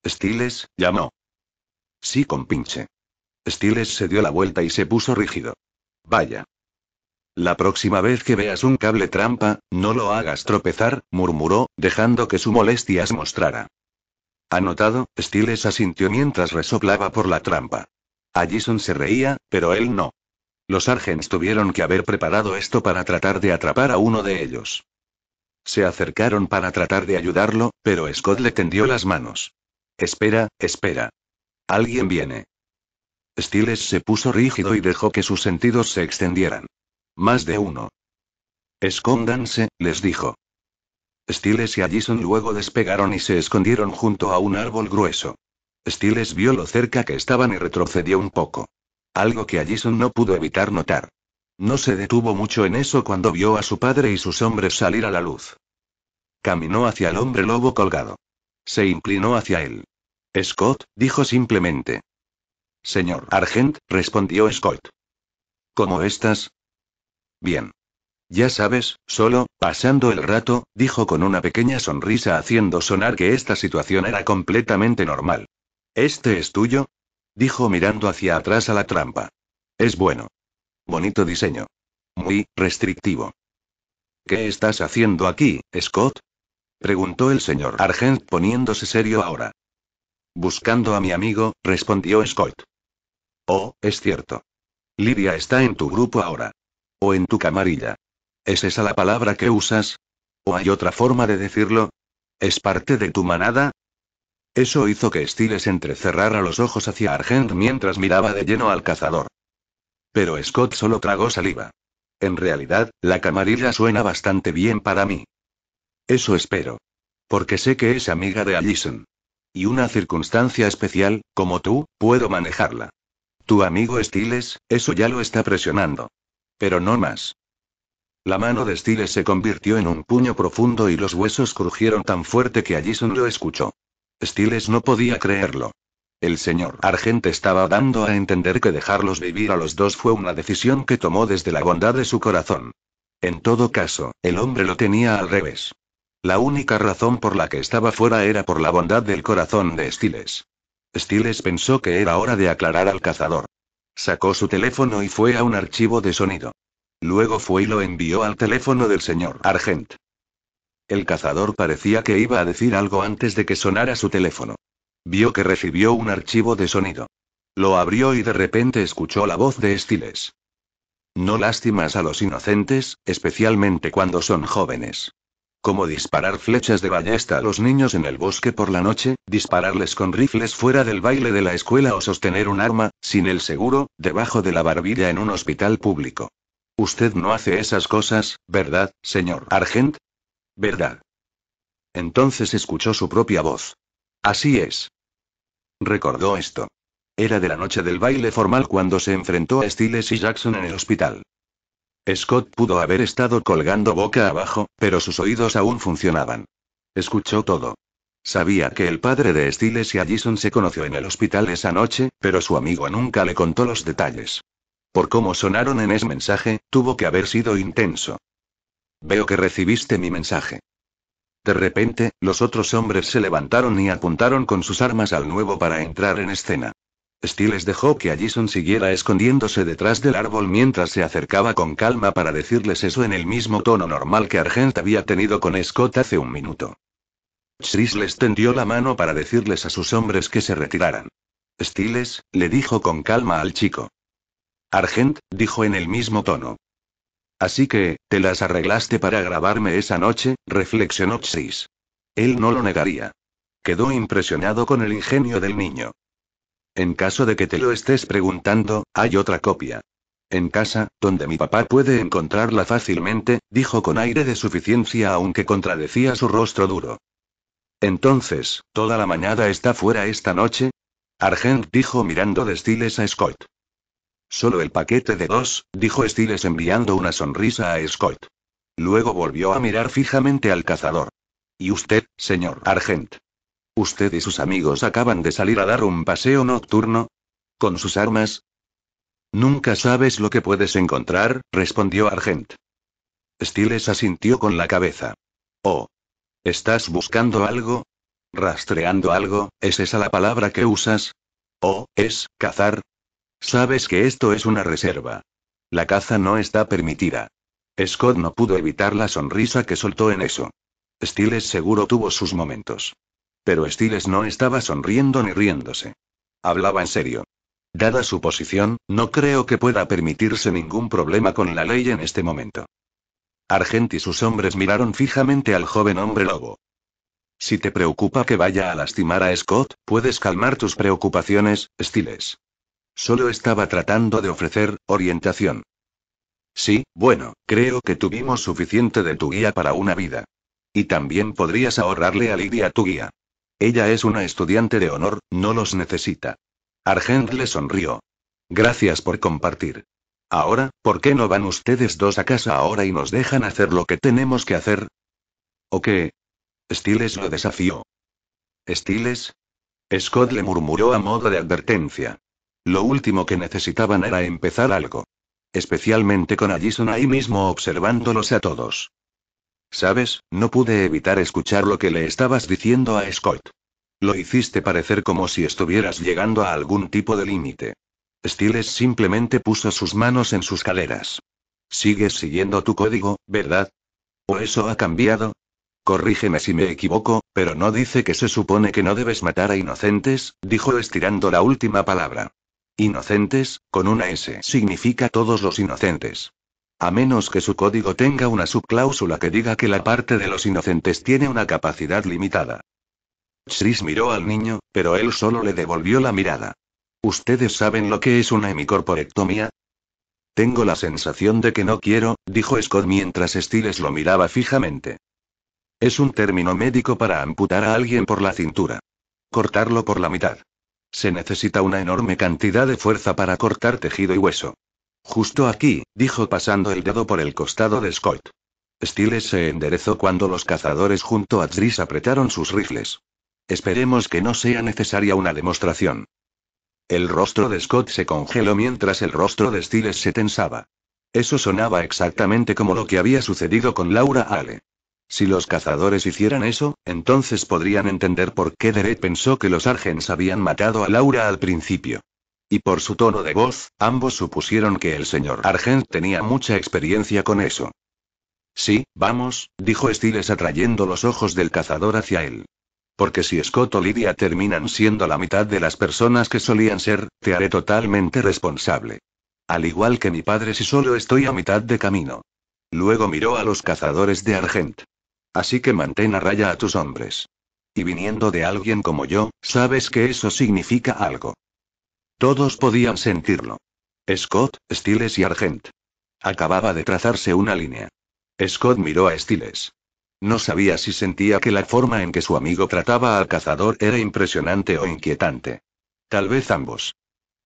Stiles, llamó. Sí, compinche. Stiles se dio la vuelta y se puso rígido. Vaya. La próxima vez que veas un cable trampa, no lo hagas tropezar, murmuró, dejando que su molestia se mostrara. Anotado, Stiles asintió mientras resoplaba por la trampa. Allison se reía, pero él no. Los Argents tuvieron que haber preparado esto para tratar de atrapar a uno de ellos. Se acercaron para tratar de ayudarlo, pero Scott le tendió las manos. Espera, espera. Alguien viene. Stiles se puso rígido y dejó que sus sentidos se extendieran. Más de uno. Escóndanse, les dijo. Stiles y Allison luego despegaron y se escondieron junto a un árbol grueso. Stiles vio lo cerca que estaban y retrocedió un poco. Algo que Allison no pudo evitar notar. No se detuvo mucho en eso cuando vio a su padre y sus hombres salir a la luz. Caminó hacia el hombre lobo colgado. Se inclinó hacia él. Scott, dijo simplemente. Señor Argent, respondió Scott. ¿Cómo estás? Bien. Ya sabes, solo, pasando el rato, dijo con una pequeña sonrisa haciendo sonar que esta situación era completamente normal. ¿Este es tuyo? Dijo mirando hacia atrás a la trampa. Es bueno. Bonito diseño. Muy restrictivo. ¿Qué estás haciendo aquí, Scott? Preguntó el señor Argent poniéndose serio ahora. Buscando a mi amigo, respondió Scott. Oh, es cierto. Lidia está en tu grupo ahora. O en tu camarilla. ¿Es esa la palabra que usas? ¿O hay otra forma de decirlo? ¿Es parte de tu manada? Eso hizo que Stiles entrecerrara los ojos hacia Argent mientras miraba de lleno al cazador. Pero Scott solo tragó saliva. En realidad, la camarilla suena bastante bien para mí. Eso espero. Porque sé que es amiga de Allison. Y una circunstancia especial, como tú, puedo manejarla. Tu amigo Stiles, eso ya lo está presionando. Pero no más. La mano de Stiles se convirtió en un puño profundo y los huesos crujieron tan fuerte que Allison lo escuchó. Stiles no podía creerlo. El señor Argent estaba dando a entender que dejarlos vivir a los dos fue una decisión que tomó desde la bondad de su corazón. En todo caso, el hombre lo tenía al revés. La única razón por la que estaba fuera era por la bondad del corazón de Stiles. Stiles pensó que era hora de aclarar al cazador. Sacó su teléfono y fue a un archivo de sonido. Luego fue y lo envió al teléfono del señor Argent. El cazador parecía que iba a decir algo antes de que sonara su teléfono. Vio que recibió un archivo de sonido. Lo abrió y de repente escuchó la voz de Stiles. No lastimas a los inocentes, especialmente cuando son jóvenes. Como disparar flechas de ballesta a los niños en el bosque por la noche, dispararles con rifles fuera del baile de la escuela o sostener un arma, sin el seguro, debajo de la barbilla en un hospital público. Usted no hace esas cosas, ¿verdad, señor Argent? ¿Verdad? Entonces escuchó su propia voz. Así es. Recordó esto. Era de la noche del baile formal cuando se enfrentó a Stiles y Jackson en el hospital. Scott pudo haber estado colgando boca abajo, pero sus oídos aún funcionaban. Escuchó todo. Sabía que el padre de Stiles y Allison se conoció en el hospital esa noche, pero su amigo nunca le contó los detalles. Por cómo sonaron en ese mensaje, tuvo que haber sido intenso. Veo que recibiste mi mensaje. De repente, los otros hombres se levantaron y apuntaron con sus armas al nuevo para entrar en escena. Stiles dejó que Allison siguiera escondiéndose detrás del árbol mientras se acercaba con calma para decirles eso en el mismo tono normal que Argent había tenido con Scott hace un minuto. Chris les tendió la mano para decirles a sus hombres que se retiraran. Stiles, le dijo con calma al chico. Argent, dijo en el mismo tono. Así que, ¿te las arreglaste para grabarme esa noche?, reflexionó Chris. Él no lo negaría. Quedó impresionado con el ingenio del niño. En caso de que te lo estés preguntando, hay otra copia. En casa, donde mi papá puede encontrarla fácilmente, dijo con aire de suficiencia aunque contradecía su rostro duro. Entonces, ¿toda la mañana está fuera esta noche? Argent dijo mirando de Stiles a Scott. Solo el paquete de 2, dijo Stiles enviando una sonrisa a Scott. Luego volvió a mirar fijamente al cazador. ¿Y usted, señor Argent? ¿Usted y sus amigos acaban de salir a dar un paseo nocturno? ¿Con sus armas? Nunca sabes lo que puedes encontrar, respondió Argent. Stiles asintió con la cabeza. Oh. ¿Estás buscando algo? ¿Rastreando algo? ¿Es esa la palabra que usas? ¿O es cazar? Sabes que esto es una reserva. La caza no está permitida. Scott no pudo evitar la sonrisa que soltó en eso. Stiles seguro tuvo sus momentos. Pero Stiles no estaba sonriendo ni riéndose. Hablaba en serio. Dada su posición, no creo que pueda permitirse ningún problema con la ley en este momento. Argent y sus hombres miraron fijamente al joven hombre lobo. Si te preocupa que vaya a lastimar a Scott, puedes calmar tus preocupaciones, Stiles. Solo estaba tratando de ofrecer orientación. Sí, bueno, creo que tuvimos suficiente de tu guía para una vida. Y también podrías ahorrarle a Lydia tu guía. Ella es una estudiante de honor, no los necesita. Argent le sonrió. Gracias por compartir. Ahora, ¿por qué no van ustedes dos a casa ahora y nos dejan hacer lo que tenemos que hacer? ¿O qué? Stiles lo desafió. ¿Stiles? Scott le murmuró a modo de advertencia. Lo último que necesitaban era empezar algo. Especialmente con Allison ahí mismo observándolos a todos. ¿Sabes? No pude evitar escuchar lo que le estabas diciendo a Scott. Lo hiciste parecer como si estuvieras llegando a algún tipo de límite. Stiles simplemente puso sus manos en sus caderas. Sigues siguiendo tu código, ¿verdad? ¿O eso ha cambiado? Corrígeme si me equivoco, pero no dice que se supone que no debes matar a inocentes, dijo estirando la última palabra. Inocentes, con una S, significa todos los inocentes. A menos que su código tenga una subcláusula que diga que la parte de los inocentes tiene una capacidad limitada. Chris miró al niño, pero él solo le devolvió la mirada. ¿Ustedes saben lo que es una hemicorporectomía? Tengo la sensación de que no quiero, dijo Scott mientras Stiles lo miraba fijamente. Es un término médico para amputar a alguien por la cintura. Cortarlo por la mitad. Se necesita una enorme cantidad de fuerza para cortar tejido y hueso. Justo aquí, dijo pasando el dedo por el costado de Scott. Stiles se enderezó cuando los cazadores junto a Chris apretaron sus rifles. Esperemos que no sea necesaria una demostración. El rostro de Scott se congeló mientras el rostro de Stiles se tensaba. Eso sonaba exactamente como lo que había sucedido con Laura Ale. Si los cazadores hicieran eso, entonces podrían entender por qué Derek pensó que los Argents habían matado a Laura al principio. Y por su tono de voz, ambos supusieron que el señor Argent tenía mucha experiencia con eso. Sí, vamos, dijo Stiles atrayendo los ojos del cazador hacia él. Porque si Scott o Lydia terminan siendo la mitad de las personas que solían ser, te haré totalmente responsable. Al igual que mi padre si solo estoy a mitad de camino. Luego miró a los cazadores de Argent. Así que mantén a raya a tus hombres. Y viniendo de alguien como yo, sabes que eso significa algo. Todos podían sentirlo. Scott, Stiles y Argent. Acababa de trazarse una línea. Scott miró a Stiles. No sabía si sentía que la forma en que su amigo trataba al cazador era impresionante o inquietante. Tal vez ambos.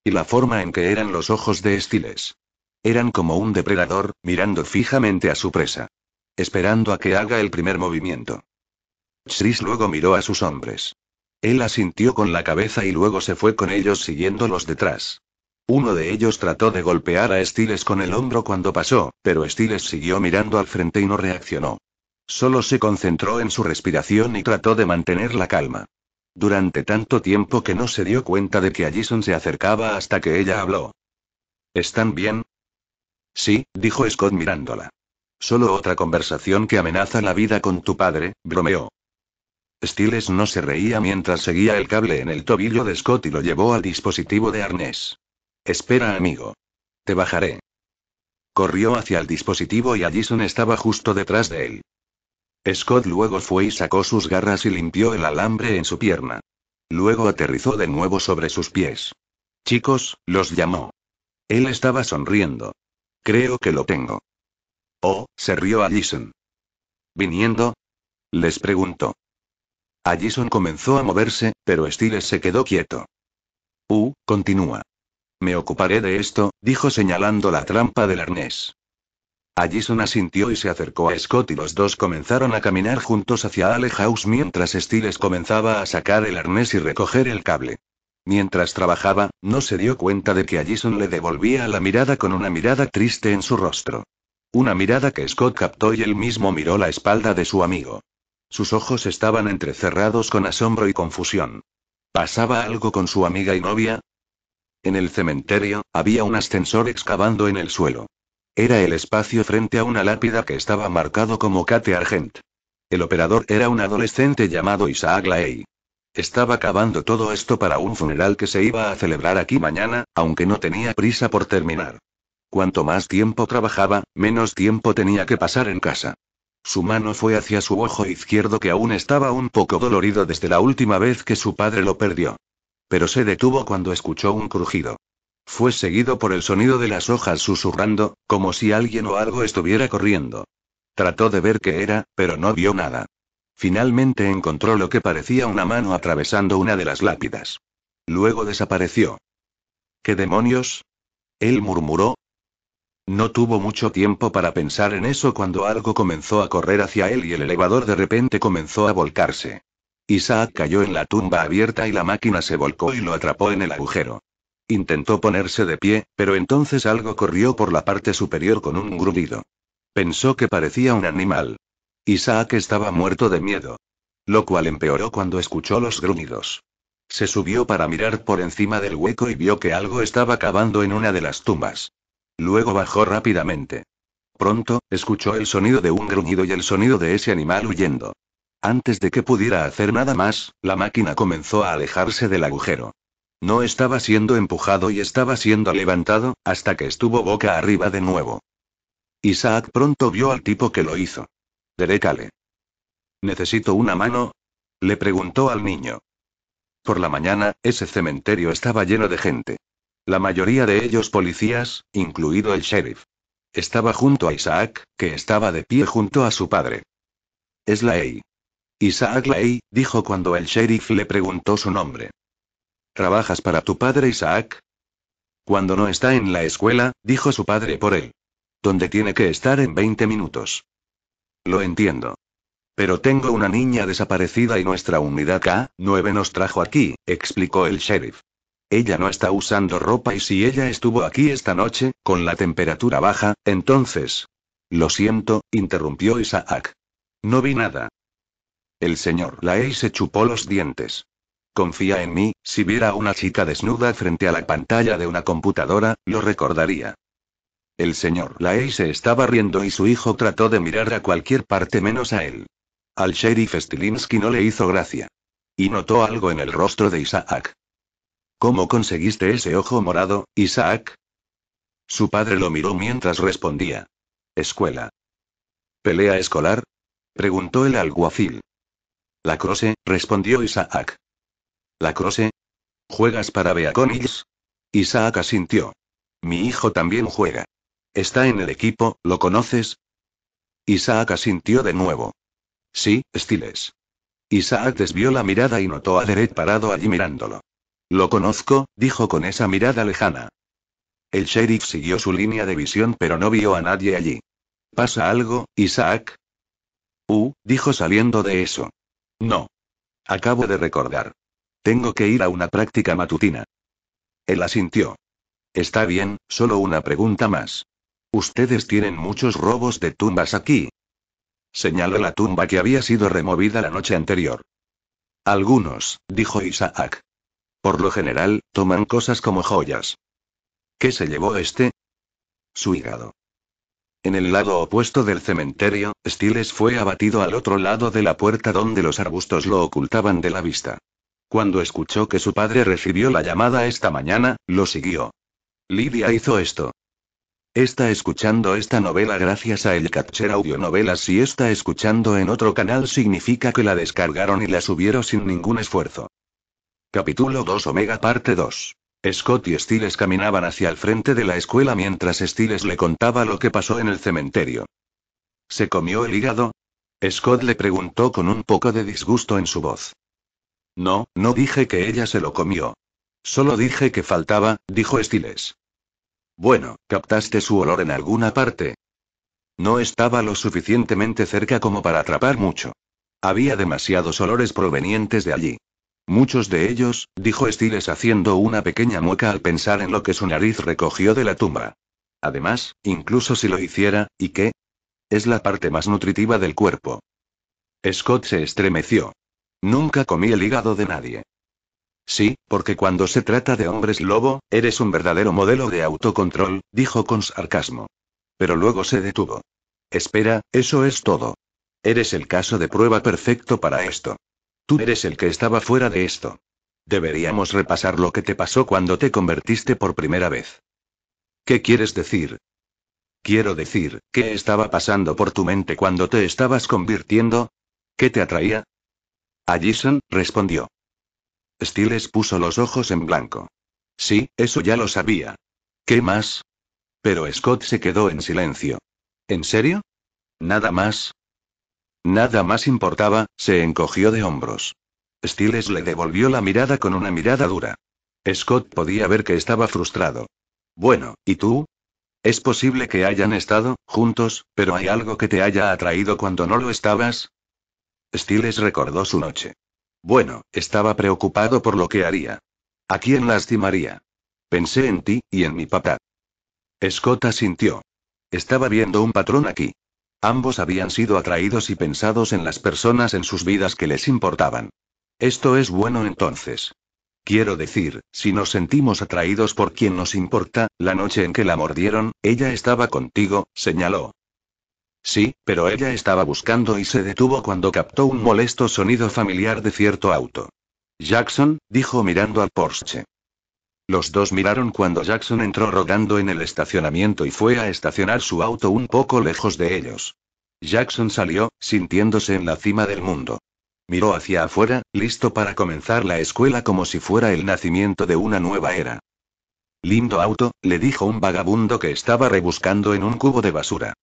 Y la forma en que eran los ojos de Stiles. Eran como un depredador, mirando fijamente a su presa. Esperando a que haga el primer movimiento. Chris luego miró a sus hombres. Él asintió con la cabeza y luego se fue con ellos siguiéndolos detrás. Uno de ellos trató de golpear a Stiles con el hombro cuando pasó, pero Stiles siguió mirando al frente y no reaccionó. Solo se concentró en su respiración y trató de mantener la calma. Durante tanto tiempo que no se dio cuenta de que Allison se acercaba hasta que ella habló. ¿Están bien? Sí, dijo Scott mirándola. Solo otra conversación que amenaza la vida con tu padre, bromeó. Stiles no se reía mientras seguía el cable en el tobillo de Scott y lo llevó al dispositivo de arnés. Espera, amigo. Te bajaré. Corrió hacia el dispositivo y Allison estaba justo detrás de él. Scott luego fue y sacó sus garras y limpió el alambre en su pierna. Luego aterrizó de nuevo sobre sus pies. Chicos, los llamó. Él estaba sonriendo. Creo que lo tengo. Oh, se rió Allison. ¿Viniendo? Les preguntó. Allison comenzó a moverse, pero Stiles se quedó quieto. Continúa. Me ocuparé de esto, dijo señalando la trampa del arnés. Allison asintió y se acercó a Scott y los dos comenzaron a caminar juntos hacia Ale House mientras Stiles comenzaba a sacar el arnés y recoger el cable. Mientras trabajaba, no se dio cuenta de que Allison le devolvía la mirada con una mirada triste en su rostro. Una mirada que Scott captó y él mismo miró la espalda de su amigo. Sus ojos estaban entrecerrados con asombro y confusión. ¿Pasaba algo con su amiga y novia? En el cementerio, había un ascensor excavando en el suelo. Era el espacio frente a una lápida que estaba marcado como Kate Argent. El operador era un adolescente llamado Isaac Laey. Estaba cavando todo esto para un funeral que se iba a celebrar aquí mañana, aunque no tenía prisa por terminar. Cuanto más tiempo trabajaba, menos tiempo tenía que pasar en casa. Su mano fue hacia su ojo izquierdo que aún estaba un poco dolorido desde la última vez que su padre lo perdió. Pero se detuvo cuando escuchó un crujido. Fue seguido por el sonido de las hojas susurrando, como si alguien o algo estuviera corriendo. Trató de ver qué era, pero no vio nada. Finalmente encontró lo que parecía una mano atravesando una de las lápidas. Luego desapareció. ¿Qué demonios? Él murmuró. No tuvo mucho tiempo para pensar en eso cuando algo comenzó a correr hacia él y el elevador de repente comenzó a volcarse. Isaac cayó en la tumba abierta y la máquina se volcó y lo atrapó en el agujero. Intentó ponerse de pie, pero entonces algo corrió por la parte superior con un gruñido. Pensó que parecía un animal. Isaac estaba muerto de miedo. Lo cual empeoró cuando escuchó los gruñidos. Se subió para mirar por encima del hueco y vio que algo estaba cavando en una de las tumbas. Luego bajó rápidamente. Pronto, escuchó el sonido de un gruñido y el sonido de ese animal huyendo. Antes de que pudiera hacer nada más, la máquina comenzó a alejarse del agujero. No estaba siendo empujado y estaba siendo levantado, hasta que estuvo boca arriba de nuevo. Isaac pronto vio al tipo que lo hizo. Derek Ale. ¿Necesito una mano? Le preguntó al niño. Por la mañana, ese cementerio estaba lleno de gente. La mayoría de ellos policías, incluido el sheriff. Estaba junto a Isaac, que estaba de pie junto a su padre. Es Laey. Isaac Laey, dijo cuando el sheriff le preguntó su nombre. ¿Trabajas para tu padre Isaac? Cuando no está en la escuela, dijo su padre por él. Donde tiene que estar en 20 minutos. Lo entiendo. Pero tengo una niña desaparecida y nuestra unidad K-9 nos trajo aquí, explicó el sheriff. Ella no está usando ropa y si ella estuvo aquí esta noche, con la temperatura baja, entonces... Lo siento, interrumpió Isaac. No vi nada. El señor Laey se chupó los dientes. Confía en mí, si viera a una chica desnuda frente a la pantalla de una computadora, lo recordaría. El señor Laey se estaba riendo y su hijo trató de mirar a cualquier parte menos a él. Al sheriff Stilinski no le hizo gracia. Y notó algo en el rostro de Isaac. ¿Cómo conseguiste ese ojo morado, Isaac? Su padre lo miró mientras respondía. Escuela. ¿Pelea escolar? Preguntó el alguacil. Lacrosse, respondió Isaac. ¿Lacrosse? ¿Juegas para Beacon Hills? Isaac asintió. Mi hijo también juega. Está en el equipo, ¿lo conoces? Isaac asintió de nuevo. Sí, Stiles. Isaac desvió la mirada y notó a Derek parado allí mirándolo. Lo conozco, dijo con esa mirada lejana. El sheriff siguió su línea de visión pero no vio a nadie allí. ¿Pasa algo, Isaac? Dijo saliendo de eso. No. Acabo de recordar. Tengo que ir a una práctica matutina. Él asintió. Está bien, solo una pregunta más. ¿Ustedes tienen muchos robos de tumbas aquí? Señaló la tumba que había sido removida la noche anterior. Algunos, dijo Isaac. Por lo general, toman cosas como joyas. ¿Qué se llevó este? Su hígado. En el lado opuesto del cementerio, Stiles fue abatido al otro lado de la puerta donde los arbustos lo ocultaban de la vista. Cuando escuchó que su padre recibió la llamada esta mañana, lo siguió. Lydia hizo esto. Está escuchando esta novela gracias a el Catcher Audionovelas. Si está escuchando en otro canal significa que la descargaron y la subieron sin ningún esfuerzo. Capítulo 2 Omega Parte 2. Scott y Stiles caminaban hacia el frente de la escuela mientras Stiles le contaba lo que pasó en el cementerio. ¿Se comió el hígado? Scott le preguntó con un poco de disgusto en su voz. No, no dije que ella se lo comió. Solo dije que faltaba, dijo Stiles. Bueno, ¿captaste su olor en alguna parte? No estaba lo suficientemente cerca como para atrapar mucho. Había demasiados olores provenientes de allí. Muchos de ellos, dijo Stiles haciendo una pequeña mueca al pensar en lo que su nariz recogió de la tumba. Además, incluso si lo hiciera, ¿y qué? Es la parte más nutritiva del cuerpo. Scott se estremeció. Nunca comí el hígado de nadie. Sí, porque cuando se trata de hombres lobo, eres un verdadero modelo de autocontrol, dijo con sarcasmo. Pero luego se detuvo. Espera, eso es todo. Eres el caso de prueba perfecto para esto. Tú eres el que estaba fuera de esto. Deberíamos repasar lo que te pasó cuando te convertiste por primera vez. ¿Qué quieres decir? Quiero decir, ¿qué estaba pasando por tu mente cuando te estabas convirtiendo? ¿Qué te atraía? Allison, respondió. Stiles puso los ojos en blanco. Sí, eso ya lo sabía. ¿Qué más? Pero Scott se quedó en silencio. ¿En serio? ¿Nada más? Nada más importaba, se encogió de hombros. Stiles le devolvió la mirada con una mirada dura. Scott podía ver que estaba frustrado. Bueno, ¿y tú? Es posible que hayan estado juntos, pero ¿hay algo que te haya atraído cuando no lo estabas? Stiles recordó su noche. Bueno, estaba preocupado por lo que haría. ¿A quién lastimaría? Pensé en ti, y en mi papá. Scott asintió. Estaba viendo un patrón aquí. Ambos habían sido atraídos y pensados en las personas en sus vidas que les importaban. Esto es bueno entonces. Quiero decir, si nos sentimos atraídos por quien nos importa, la noche en que la mordieron, ella estaba contigo, señaló. Sí, pero ella estaba buscando y se detuvo cuando captó un molesto sonido familiar de cierto auto. Jackson, dijo mirando al Porsche. Los dos miraron cuando Jackson entró rodando en el estacionamiento y fue a estacionar su auto un poco lejos de ellos. Jackson salió, sintiéndose en la cima del mundo. Miró hacia afuera, listo para comenzar la escuela como si fuera el nacimiento de una nueva era. Lindo auto, le dijo un vagabundo que estaba rebuscando en un cubo de basura.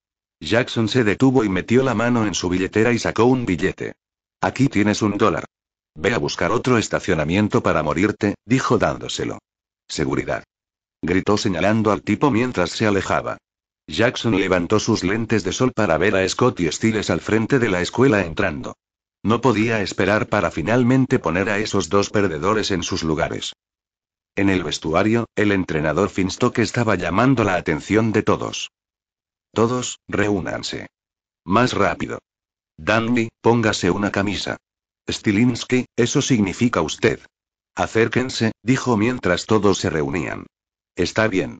Jackson se detuvo y metió la mano en su billetera y sacó un billete. Aquí tienes $1. Ve a buscar otro estacionamiento para morirte, dijo dándoselo. Seguridad. Gritó señalando al tipo mientras se alejaba. Jackson levantó sus lentes de sol para ver a Scott y Stiles al frente de la escuela entrando. No podía esperar para finalmente poner a esos dos perdedores en sus lugares. En el vestuario, el entrenador Finstock estaba llamando la atención de todos. Todos, reúnanse. Más rápido. Danny, póngase una camisa. Stilinski, eso significa usted. Acérquense, dijo mientras todos se reunían. Está bien.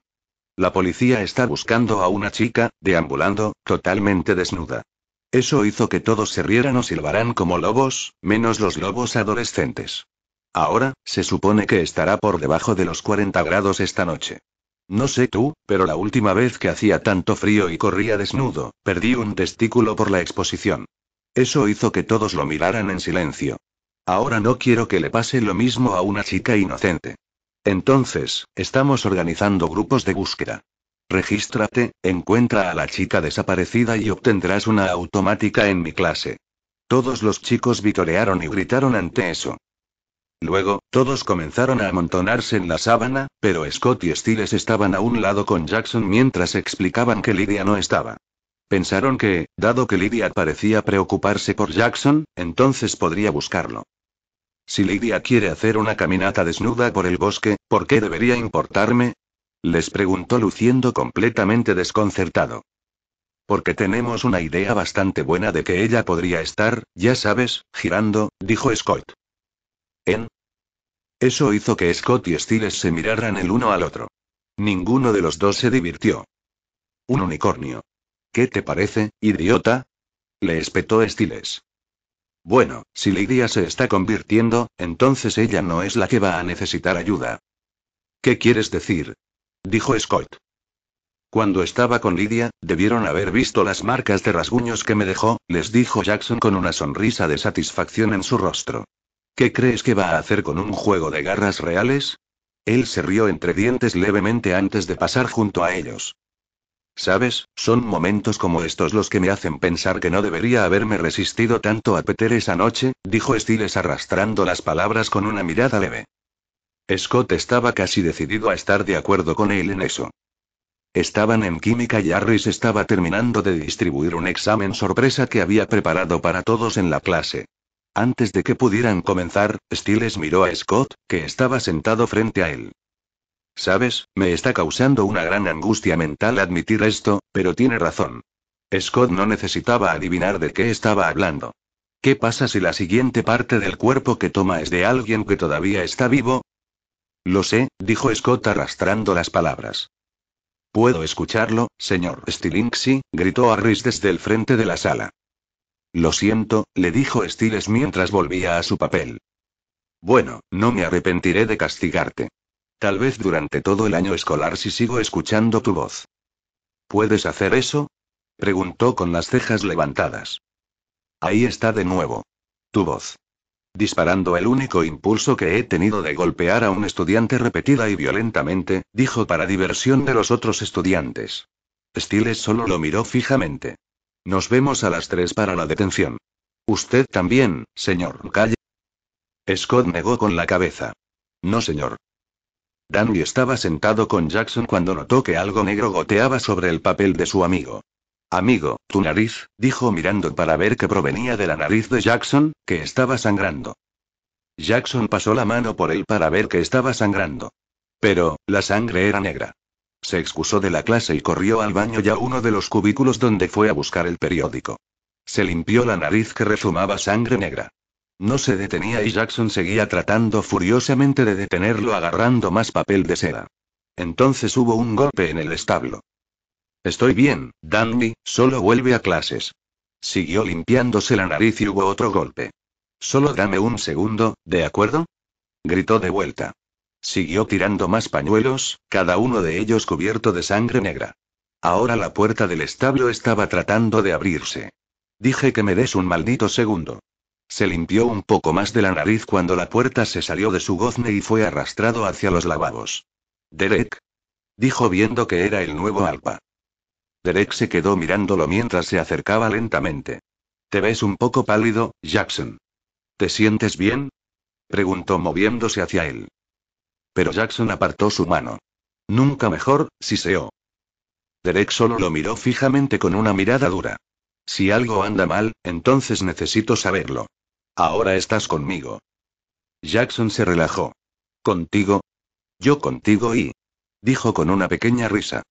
La policía está buscando a una chica, deambulando, totalmente desnuda. Eso hizo que todos se rieran o silbaran como lobos, menos los lobos adolescentes. Ahora, se supone que estará por debajo de los 40 grados esta noche. No sé tú, pero la última vez que hacía tanto frío y corría desnudo, perdí un testículo por la exposición. Eso hizo que todos lo miraran en silencio. Ahora no quiero que le pase lo mismo a una chica inocente. Entonces, estamos organizando grupos de búsqueda. Regístrate, encuentra a la chica desaparecida y obtendrás una automática en mi clase. Todos los chicos vitorearon y gritaron ante eso. Luego, todos comenzaron a amontonarse en la sábana, pero Scott y Stiles estaban a un lado con Jackson mientras explicaban que Lydia no estaba. Pensaron que, dado que Lydia parecía preocuparse por Jackson, entonces podría buscarlo. Si Lydia quiere hacer una caminata desnuda por el bosque, ¿por qué debería importarme? Les preguntó luciendo completamente desconcertado. Porque tenemos una idea bastante buena de que ella podría estar, ya sabes, girando, dijo Scott. ¿En? Eso hizo que Scott y Stiles se miraran el uno al otro. Ninguno de los dos se divirtió. Un unicornio. ¿Qué te parece, idiota? Le espetó Stiles. Bueno, si Lydia se está convirtiendo, entonces ella no es la que va a necesitar ayuda. ¿Qué quieres decir? Dijo Scott. Cuando estaba con Lydia, debieron haber visto las marcas de rasguños que me dejó, les dijo Jackson con una sonrisa de satisfacción en su rostro. ¿Qué crees que va a hacer con un juego de garras reales? Él se rió entre dientes levemente antes de pasar junto a ellos. ¿Sabes? Son momentos como estos los que me hacen pensar que no debería haberme resistido tanto a Peter esa noche, dijo Stiles arrastrando las palabras con una mirada leve. Scott estaba casi decidido a estar de acuerdo con él en eso. Estaban en química y Harris estaba terminando de distribuir un examen sorpresa que había preparado para todos en la clase. Antes de que pudieran comenzar, Stiles miró a Scott, que estaba sentado frente a él. ¿Sabes? Me está causando una gran angustia mental admitir esto, pero tiene razón. Scott no necesitaba adivinar de qué estaba hablando. ¿Qué pasa si la siguiente parte del cuerpo que toma es de alguien que todavía está vivo? Lo sé, dijo Scott arrastrando las palabras. ¿Puedo escucharlo, señor Stilinski?, gritó Harris desde el frente de la sala. Lo siento, le dijo Stiles mientras volvía a su papel. Bueno, no me arrepentiré de castigarte. Tal vez durante todo el año escolar si sigo escuchando tu voz. ¿Puedes hacer eso? Preguntó con las cejas levantadas. Ahí está de nuevo. Tu voz. Disparando el único impulso que he tenido de golpear a un estudiante repetida y violentamente, dijo para diversión de los otros estudiantes. Stiles solo lo miró fijamente. Nos vemos a las 3 para la detención. Usted también, señor Calle. Scott negó con la cabeza. No, señor. Danny estaba sentado con Jackson cuando notó que algo negro goteaba sobre el papel de su amigo. Amigo, tu nariz, dijo mirando para ver que provenía de la nariz de Jackson, que estaba sangrando. Jackson pasó la mano por él para ver que estaba sangrando. Pero, la sangre era negra. Se excusó de la clase y corrió al baño y a uno de los cubículos donde fue a buscar el periódico. Se limpió la nariz que rezumaba sangre negra. No se detenía y Jackson seguía tratando furiosamente de detenerlo agarrando más papel de seda. Entonces hubo un golpe en el establo. Estoy bien, Danny, solo vuelve a clases. Siguió limpiándose la nariz y hubo otro golpe. Solo dame un segundo, ¿de acuerdo? Gritó de vuelta. Siguió tirando más pañuelos, cada uno de ellos cubierto de sangre negra. Ahora la puerta del establo estaba tratando de abrirse. Dije que me des un maldito segundo. Se limpió un poco más de la nariz cuando la puerta se salió de su gozne y fue arrastrado hacia los lavabos. Derek. Dijo viendo que era el nuevo Alpa. Derek se quedó mirándolo mientras se acercaba lentamente. Te ves un poco pálido, Jackson. ¿Te sientes bien? Preguntó moviéndose hacia él. Pero Jackson apartó su mano. Nunca mejor, siseó. Derek solo lo miró fijamente con una mirada dura. Si algo anda mal, entonces necesito saberlo. Ahora estás conmigo. Jackson se relajó. ¿Contigo? Yo contigo y... dijo con una pequeña risa.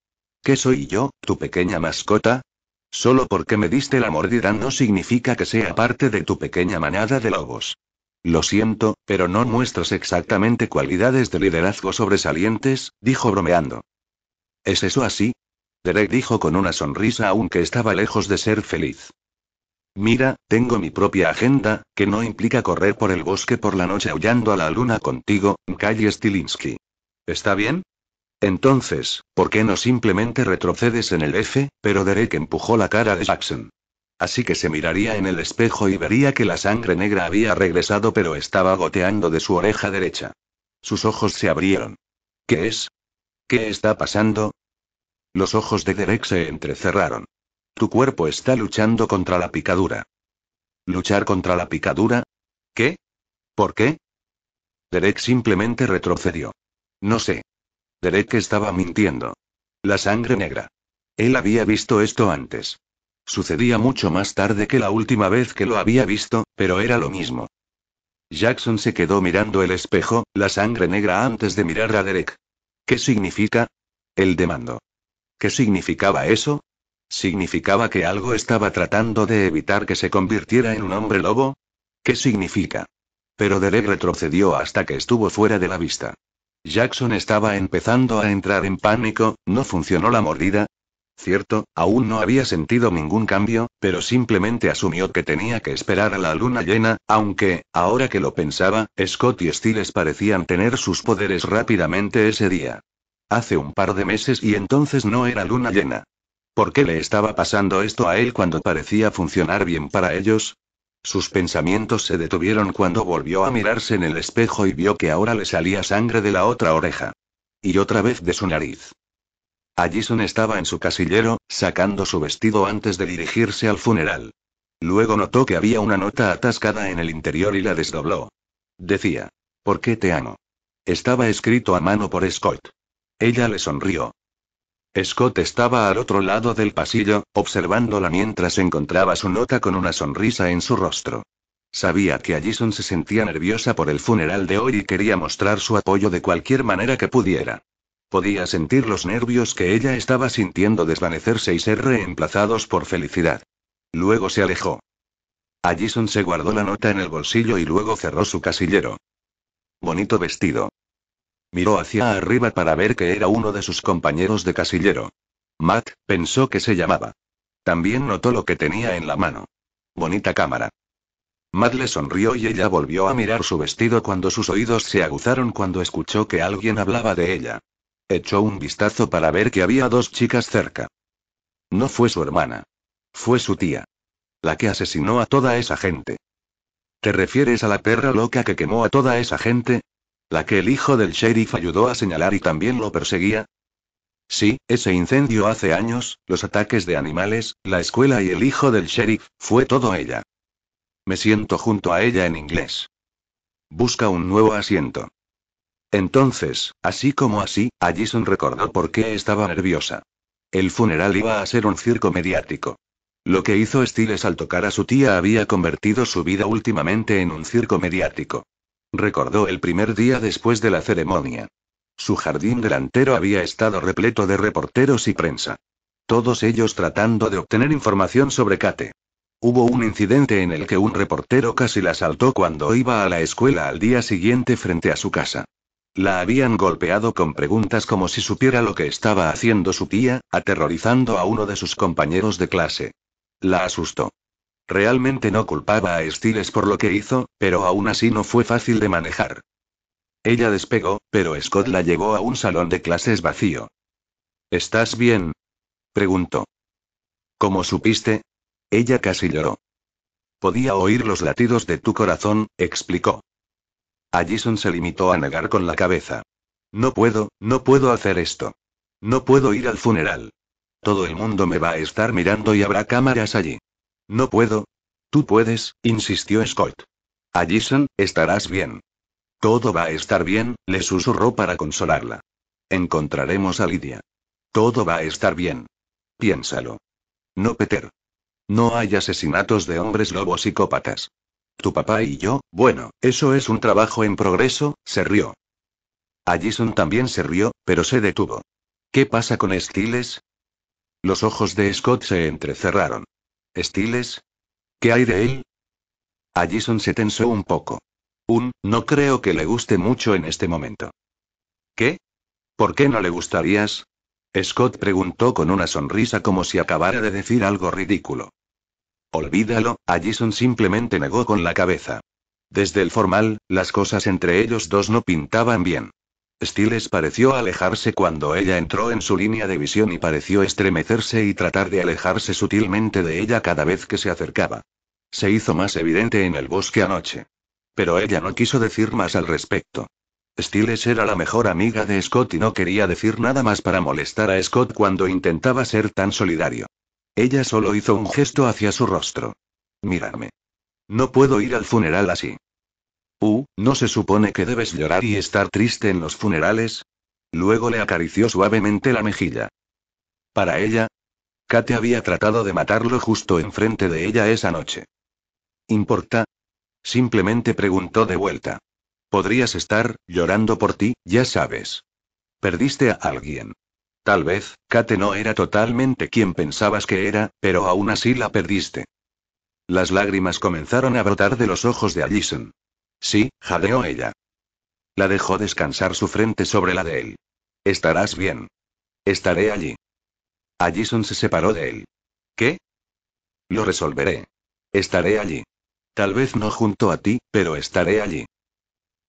¿Qué soy yo, tu pequeña mascota? Solo porque me diste la mordida no significa que sea parte de tu pequeña manada de lobos. Lo siento, pero no muestras exactamente cualidades de liderazgo sobresalientes, dijo bromeando. ¿Es eso así? Derek dijo con una sonrisa aunque estaba lejos de ser feliz. Mira, tengo mi propia agenda, que no implica correr por el bosque por la noche aullando a la luna contigo, Calle Stilinski. ¿Está bien? Entonces, ¿por qué no simplemente retrocedes en el F? Pero Derek empujó la cara de Jackson. Así que se miraría en el espejo y vería que la sangre negra había regresado pero estaba goteando de su oreja derecha. Sus ojos se abrieron. ¿Qué es? ¿Qué está pasando? Los ojos de Derek se entrecerraron. Tu cuerpo está luchando contra la picadura. ¿Luchar contra la picadura? ¿Qué? ¿Por qué? Derek simplemente retrocedió. No sé. Derek estaba mintiendo. La sangre negra. Él había visto esto antes. Sucedía mucho más tarde que la última vez que lo había visto, pero era lo mismo. Jackson se quedó mirando el espejo, la sangre negra antes de mirar a Derek. ¿Qué significa? Él demandó. ¿Qué significaba eso? ¿Significaba que algo estaba tratando de evitar que se convirtiera en un hombre lobo? ¿Qué significa? Pero Derek retrocedió hasta que estuvo fuera de la vista. Jackson estaba empezando a entrar en pánico. ¿No funcionó la mordida? Cierto, aún no había sentido ningún cambio, pero simplemente asumió que tenía que esperar a la luna llena, aunque, ahora que lo pensaba, Scott y Stiles parecían tener sus poderes rápidamente ese día. Hace un par de meses y entonces no era luna llena. ¿Por qué le estaba pasando esto a él cuando parecía funcionar bien para ellos? Sus pensamientos se detuvieron cuando volvió a mirarse en el espejo y vio que ahora le salía sangre de la otra oreja. Y otra vez de su nariz. Allison estaba en su casillero, sacando su vestido antes de dirigirse al funeral. Luego notó que había una nota atascada en el interior y la desdobló. Decía: ¿por qué te amo? Estaba escrito a mano por Scott. Ella le sonrió. Scott estaba al otro lado del pasillo, observándola mientras encontraba su nota con una sonrisa en su rostro. Sabía que Allison se sentía nerviosa por el funeral de hoy y quería mostrar su apoyo de cualquier manera que pudiera. Podía sentir los nervios que ella estaba sintiendo desvanecerse y ser reemplazados por felicidad. Luego se alejó. Allison se guardó la nota en el bolsillo y luego cerró su casillero. Bonito vestido. Miró hacia arriba para ver que era uno de sus compañeros de casillero. Matt, pensó que se llamaba. También notó lo que tenía en la mano. Bonita cámara. Matt le sonrió y ella volvió a mirar su vestido cuando sus oídos se aguzaron cuando escuchó que alguien hablaba de ella. Echó un vistazo para ver que había dos chicas cerca. No fue su hermana. Fue su tía. La que asesinó a toda esa gente. ¿Te refieres a la perra loca que quemó a toda esa gente? ¿La que el hijo del sheriff ayudó a señalar y también lo perseguía? Sí, ese incendio hace años, los ataques de animales, la escuela y el hijo del sheriff, fue todo ella. Me siento junto a ella en inglés. Busca un nuevo asiento. Entonces, así como así, Allison recordó por qué estaba nerviosa. El funeral iba a ser un circo mediático. Lo que hizo Stiles al tocar a su tía había convertido su vida últimamente en un circo mediático. Recordó el primer día después de la ceremonia. Su jardín delantero había estado repleto de reporteros y prensa. Todos ellos tratando de obtener información sobre Kate. Hubo un incidente en el que un reportero casi la asaltó cuando iba a la escuela al día siguiente frente a su casa. La habían golpeado con preguntas como si supiera lo que estaba haciendo su tía, aterrorizando a uno de sus compañeros de clase. La asustó. Realmente no culpaba a Stiles por lo que hizo, pero aún así no fue fácil de manejar. Ella despegó, pero Scott la llevó a un salón de clases vacío. ¿Estás bien?, preguntó. ¿Cómo supiste? Ella casi lloró. Podía oír los latidos de tu corazón, explicó. Allison se limitó a negar con la cabeza. No puedo hacer esto. No puedo ir al funeral. Todo el mundo me va a estar mirando y habrá cámaras allí. No puedo. Tú puedes, insistió Scott. Allison, estarás bien. Todo va a estar bien, le susurró para consolarla. Encontraremos a Lydia. Todo va a estar bien. Piénsalo. No, Peter. No hay asesinatos de hombres lobo psicópatas. Tu papá y yo, bueno, eso es un trabajo en progreso, se rió. Allison también se rió, pero se detuvo. ¿Qué pasa con Stiles? Los ojos de Scott se entrecerraron. ¿Stiles? ¿Qué hay de él? Allison se tensó un poco. No creo que le guste mucho en este momento. ¿Qué? ¿Por qué no le gustarías? Scott preguntó con una sonrisa como si acabara de decir algo ridículo. Olvídalo, Allison simplemente negó con la cabeza. Desde el formal, las cosas entre ellos dos no pintaban bien. Stiles pareció alejarse cuando ella entró en su línea de visión y pareció estremecerse y tratar de alejarse sutilmente de ella cada vez que se acercaba. Se hizo más evidente en el bosque anoche. Pero ella no quiso decir más al respecto. Stiles era la mejor amiga de Scott y no quería decir nada más para molestar a Scott cuando intentaba ser tan solidario. Ella solo hizo un gesto hacia su rostro. Mírame. No puedo ir al funeral así. ¿No se supone que debes llorar y estar triste en los funerales? Luego le acarició suavemente la mejilla. Para ella, Kate había tratado de matarlo justo enfrente de ella esa noche. ¿Importa? Simplemente preguntó de vuelta. Podrías estar llorando por ti, ya sabes. Perdiste a alguien. Tal vez, Kate no era totalmente quien pensabas que era, pero aún así la perdiste. Las lágrimas comenzaron a brotar de los ojos de Allison. Sí, jadeó ella. La dejó descansar su frente sobre la de él. Estarás bien. Estaré allí. Allison se separó de él. ¿Qué? Lo resolveré. Estaré allí. Tal vez no junto a ti, pero estaré allí.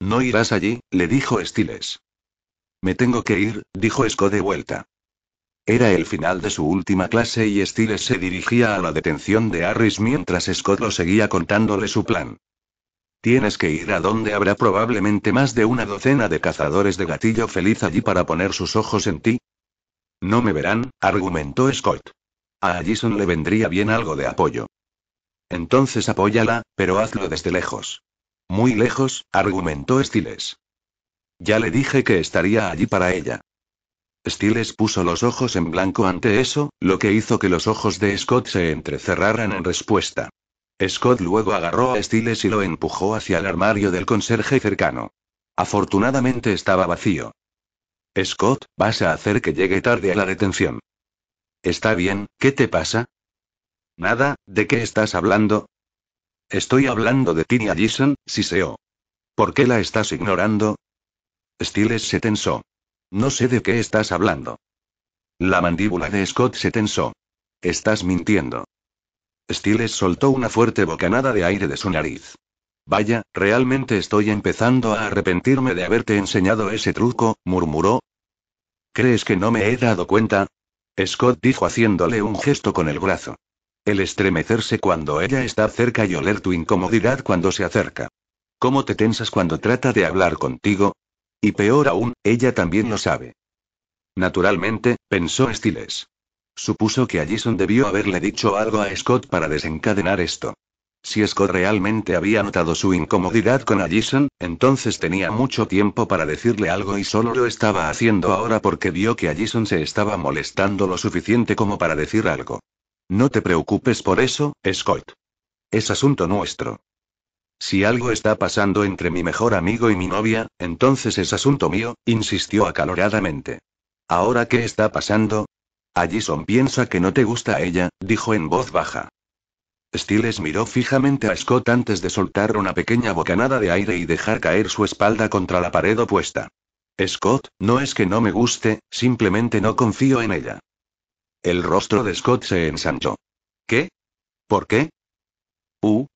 No irás allí, le dijo Stiles. Me tengo que ir, dijo Scott de vuelta. Era el final de su última clase y Stiles se dirigía a la detención de Harris mientras Scott lo seguía contándole su plan. Tienes que ir a donde habrá probablemente más de una docena de cazadores de gatillo feliz allí para poner sus ojos en ti. No me verán, argumentó Scott. A Allison le vendría bien algo de apoyo. Entonces apóyala, pero hazlo desde lejos. Muy lejos, argumentó Stiles. Ya le dije que estaría allí para ella. Stiles puso los ojos en blanco ante eso, lo que hizo que los ojos de Scott se entrecerraran en respuesta. Scott luego agarró a Stiles y lo empujó hacia el armario del conserje cercano. Afortunadamente estaba vacío. Scott, vas a hacer que llegue tarde a la detención. Está bien, ¿qué te pasa? Nada, ¿de qué estás hablando? Estoy hablando de Tini Allison, siseó. ¿Por qué la estás ignorando? Stiles se tensó. No sé de qué estás hablando. La mandíbula de Scott se tensó. Estás mintiendo. Stiles soltó una fuerte bocanada de aire de su nariz. Vaya, realmente estoy empezando a arrepentirme de haberte enseñado ese truco, murmuró. ¿Crees que no me he dado cuenta? Scott dijo haciéndole un gesto con el brazo. El estremecerse cuando ella está cerca y oler tu incomodidad cuando se acerca. ¿Cómo te tensas cuando trata de hablar contigo? Y peor aún, ella también lo sabe. Naturalmente, pensó Stiles. Supuso que Allison debió haberle dicho algo a Scott para desencadenar esto. Si Scott realmente había notado su incomodidad con Allison, entonces tenía mucho tiempo para decirle algo y solo lo estaba haciendo ahora porque vio que Allison se estaba molestando lo suficiente como para decir algo. No te preocupes por eso, Scott. Es asunto nuestro. Si algo está pasando entre mi mejor amigo y mi novia, entonces es asunto mío, insistió acaloradamente. ¿Ahora qué está pasando? Allison piensa que no te gusta a ella, dijo en voz baja. Stiles miró fijamente a Scott antes de soltar una pequeña bocanada de aire y dejar caer su espalda contra la pared opuesta. Scott, no es que no me guste, simplemente no confío en ella. El rostro de Scott se ensanchó. ¿Qué? ¿Por qué?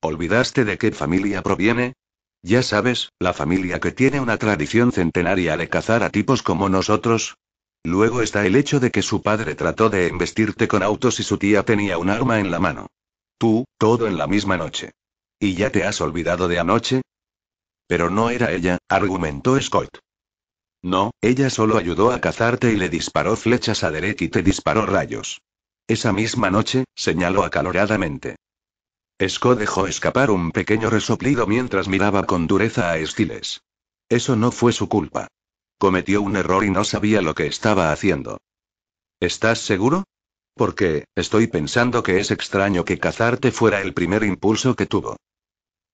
¿Olvidaste de qué familia proviene? Ya sabes, la familia que tiene una tradición centenaria de cazar a tipos como nosotros. Luego está el hecho de que su padre trató de embestirte con autos y su tía tenía un arma en la mano. Todo en la misma noche. ¿Y ya te has olvidado de anoche? Pero no era ella, argumentó Scott. No, ella solo ayudó a cazarte y le disparó flechas a Derek y te disparó rayos. Esa misma noche, señaló acaloradamente. Scott dejó escapar un pequeño resoplido mientras miraba con dureza a Stiles. Eso no fue su culpa. Cometió un error y no sabía lo que estaba haciendo. ¿Estás seguro? Porque, estoy pensando que es extraño que cazarte fuera el primer impulso que tuvo.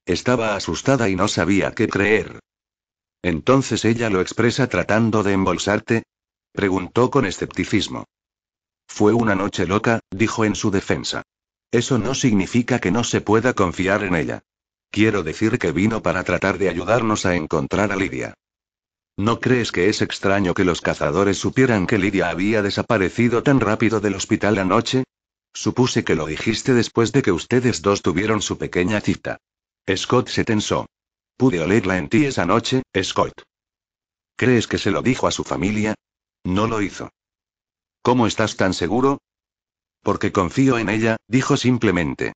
Estaba asustada y no sabía qué creer. ¿Entonces ella lo expresa tratando de embolsarte? Preguntó con escepticismo. Fue una noche loca, dijo en su defensa. Eso no significa que no se pueda confiar en ella. Quiero decir que vino para tratar de ayudarnos a encontrar a Lydia. ¿No crees que es extraño que los cazadores supieran que Lydia había desaparecido tan rápido del hospital anoche? Supuse que lo dijiste después de que ustedes dos tuvieron su pequeña cita. Scott se tensó. Pude olerla en ti esa noche, Scott. ¿Crees que se lo dijo a su familia? No lo hizo. ¿Cómo estás tan seguro? Porque confío en ella, dijo simplemente.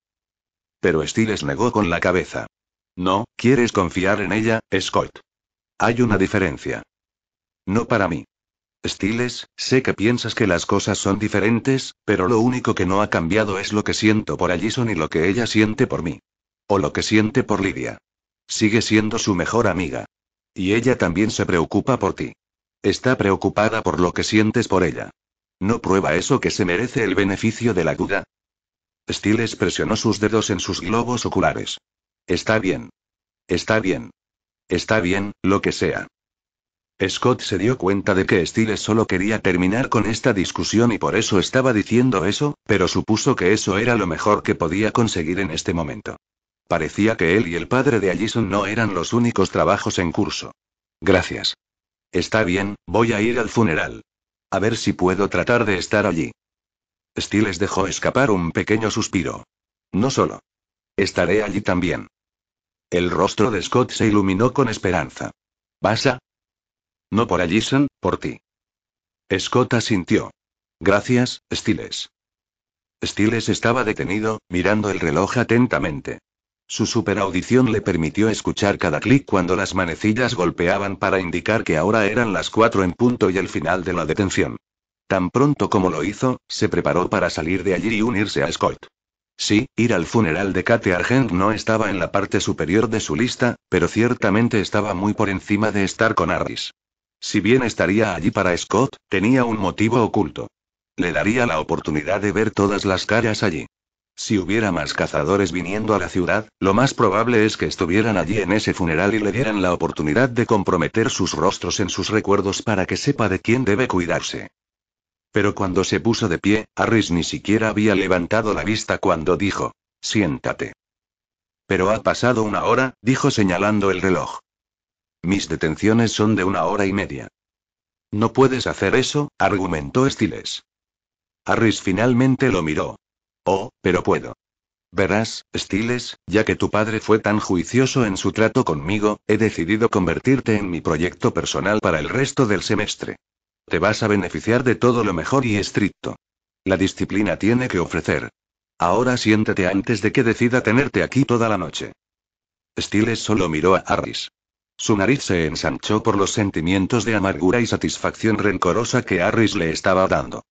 Pero Stiles negó con la cabeza. No, ¿quieres confiar en ella, Scott? Hay una diferencia. No para mí. Stiles, sé que piensas que las cosas son diferentes, pero lo único que no ha cambiado es lo que siento por Allison y lo que ella siente por mí. O lo que siente por Lydia. Sigue siendo su mejor amiga. Y ella también se preocupa por ti. Está preocupada por lo que sientes por ella. ¿No prueba eso que se merece el beneficio de la duda? Stiles presionó sus dedos en sus globos oculares. Está bien. Está bien. Está bien, lo que sea. Scott se dio cuenta de que Stiles solo quería terminar con esta discusión y por eso estaba diciendo eso, pero supuso que eso era lo mejor que podía conseguir en este momento. Parecía que él y el padre de Allison no eran los únicos trabajos en curso. Gracias. Está bien, voy a ir al funeral. A ver si puedo tratar de estar allí. Stiles dejó escapar un pequeño suspiro. No solo. Estaré allí también. El rostro de Scott se iluminó con esperanza. ¿Vas a? No por Allison, por ti. Scott asintió. Gracias, Stiles. Stiles estaba detenido, mirando el reloj atentamente. Su superaudición le permitió escuchar cada clic cuando las manecillas golpeaban para indicar que ahora eran las 4 en punto y el final de la detención. Tan pronto como lo hizo, se preparó para salir de allí y unirse a Scott. Sí, ir al funeral de Kate Argent no estaba en la parte superior de su lista, pero ciertamente estaba muy por encima de estar con Harris. Si bien estaría allí para Scott, tenía un motivo oculto. Le daría la oportunidad de ver todas las caras allí. Si hubiera más cazadores viniendo a la ciudad, lo más probable es que estuvieran allí en ese funeral y le dieran la oportunidad de comprometer sus rostros en sus recuerdos para que sepa de quién debe cuidarse. Pero cuando se puso de pie, Harris ni siquiera había levantado la vista cuando dijo: siéntate. Pero ha pasado 1 hora, dijo señalando el reloj. Mis detenciones son de 1 hora y media. No puedes hacer eso, argumentó Stiles. Harris finalmente lo miró. Oh, pero puedo. Verás, Stiles, ya que tu padre fue tan juicioso en su trato conmigo, he decidido convertirte en mi proyecto personal para el resto del semestre. Te vas a beneficiar de todo lo mejor y estricto. La disciplina tiene que ofrecer. Ahora siéntate antes de que decida tenerte aquí toda la noche. Stiles solo miró a Harris. Su nariz se ensanchó por los sentimientos de amargura y satisfacción rencorosa que Harris le estaba dando.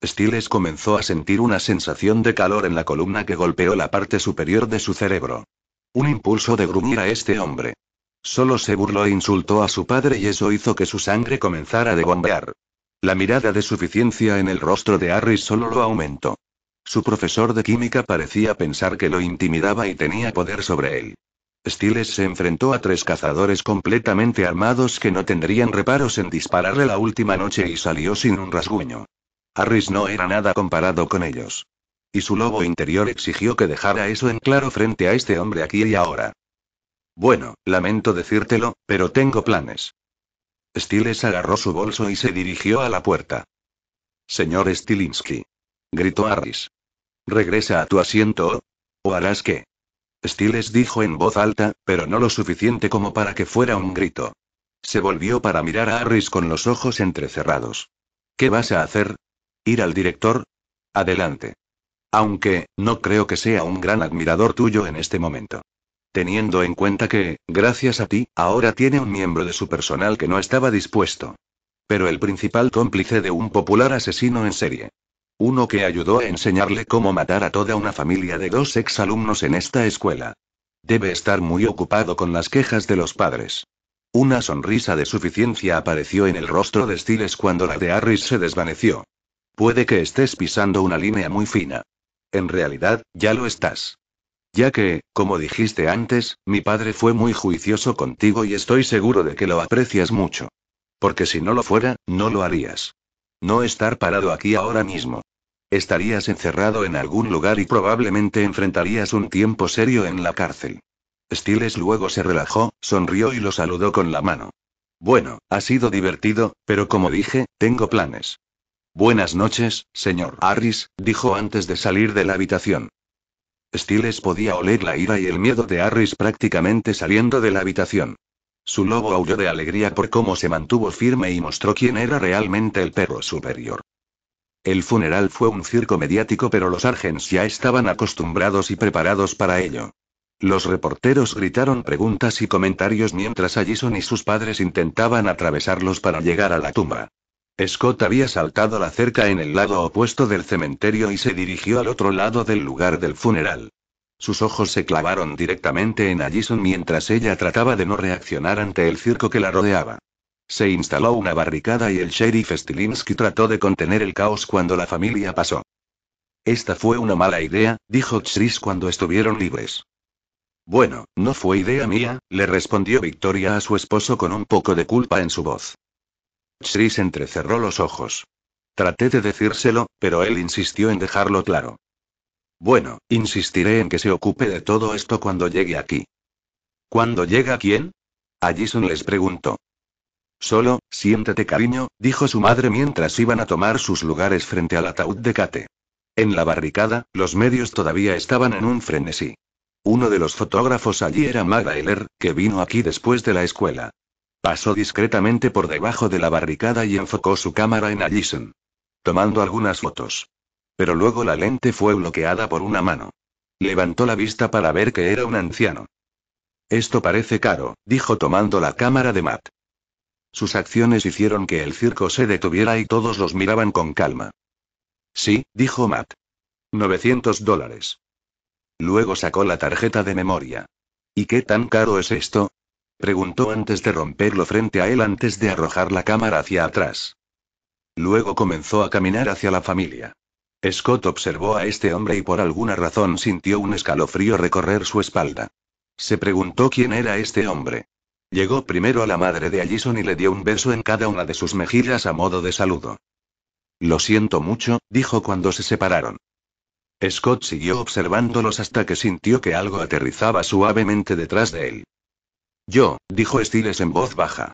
Stiles comenzó a sentir una sensación de calor en la columna que golpeó la parte superior de su cerebro. Un impulso de gruñir a este hombre. Solo se burló e insultó a su padre y eso hizo que su sangre comenzara a bombear. La mirada de suficiencia en el rostro de Harris solo lo aumentó. Su profesor de química parecía pensar que lo intimidaba y tenía poder sobre él. Stiles se enfrentó a 3 cazadores completamente armados que no tendrían reparos en dispararle la última noche y salió sin un rasguño. Harris no era nada comparado con ellos. Y su lobo interior exigió que dejara eso en claro frente a este hombre aquí y ahora. Bueno, lamento decírtelo, pero tengo planes. Stiles agarró su bolso y se dirigió a la puerta. Señor Stilinski. Gritó Harris. Regresa a tu asiento, ¿o harás qué? Stiles dijo en voz alta, pero no lo suficiente como para que fuera un grito. Se volvió para mirar a Harris con los ojos entrecerrados. ¿Qué vas a hacer? ¿Ir al director? Adelante. Aunque, no creo que sea un gran admirador tuyo en este momento. Teniendo en cuenta que, gracias a ti, ahora tiene un miembro de su personal que no estaba dispuesto. Pero el principal cómplice de un popular asesino en serie. Uno que ayudó a enseñarle cómo matar a toda una familia de 2 exalumnos en esta escuela. Debe estar muy ocupado con las quejas de los padres. Una sonrisa de suficiencia apareció en el rostro de Stiles cuando la de Harris se desvaneció. Puede que estés pisando una línea muy fina. En realidad, ya lo estás. Ya que, como dijiste antes, mi padre fue muy juicioso contigo y estoy seguro de que lo aprecias mucho. Porque si no lo fuera, no lo harías. No estar parado aquí ahora mismo. Estarías encerrado en algún lugar y probablemente enfrentarías un tiempo serio en la cárcel. Stiles luego se relajó, sonrió y lo saludó con la mano. Bueno, ha sido divertido, pero como dije, tengo planes. Buenas noches, señor Harris, dijo antes de salir de la habitación. Stiles podía oler la ira y el miedo de Harris prácticamente saliendo de la habitación. Su lobo aulló de alegría por cómo se mantuvo firme y mostró quién era realmente el perro superior. El funeral fue un circo mediático, pero los Argents ya estaban acostumbrados y preparados para ello. Los reporteros gritaron preguntas y comentarios mientras Allison y sus padres intentaban atravesarlos para llegar a la tumba. Scott había saltado la cerca en el lado opuesto del cementerio y se dirigió al otro lado del lugar del funeral. Sus ojos se clavaron directamente en Allison mientras ella trataba de no reaccionar ante el circo que la rodeaba. Se instaló una barricada y el sheriff Stilinski trató de contener el caos cuando la familia pasó. Esta fue una mala idea, dijo Chris cuando estuvieron libres. Bueno, no fue idea mía, le respondió Victoria a su esposo con un poco de culpa en su voz. Chris entrecerró los ojos. Traté de decírselo, pero él insistió en dejarlo claro. Bueno, insistiré en que se ocupe de todo esto cuando llegue aquí. ¿Cuándo llega quién? Allison les preguntó. Solo, siéntate cariño, dijo su madre mientras iban a tomar sus lugares frente al ataúd de Kate. En la barricada, los medios todavía estaban en un frenesí. Uno de los fotógrafos allí era Magda Eller, que vino aquí después de la escuela. Pasó discretamente por debajo de la barricada y enfocó su cámara en Allison, tomando algunas fotos. Pero luego la lente fue bloqueada por una mano. Levantó la vista para ver que era un anciano. Esto parece caro, dijo tomando la cámara de Matt. Sus acciones hicieron que el circo se detuviera y todos los miraban con calma. Sí, dijo Matt. $900. Luego sacó la tarjeta de memoria. ¿Y qué tan caro es esto? Preguntó antes de romperlo frente a él antes de arrojar la cámara hacia atrás. Luego comenzó a caminar hacia la familia. Scott observó a este hombre y por alguna razón sintió un escalofrío recorrer su espalda. Se preguntó quién era este hombre. Llegó primero a la madre de Allison y le dio un beso en cada una de sus mejillas a modo de saludo. Lo siento mucho, dijo cuando se separaron. Scott siguió observándolos hasta que sintió que algo aterrizaba suavemente detrás de él. Dijo Stiles en voz baja.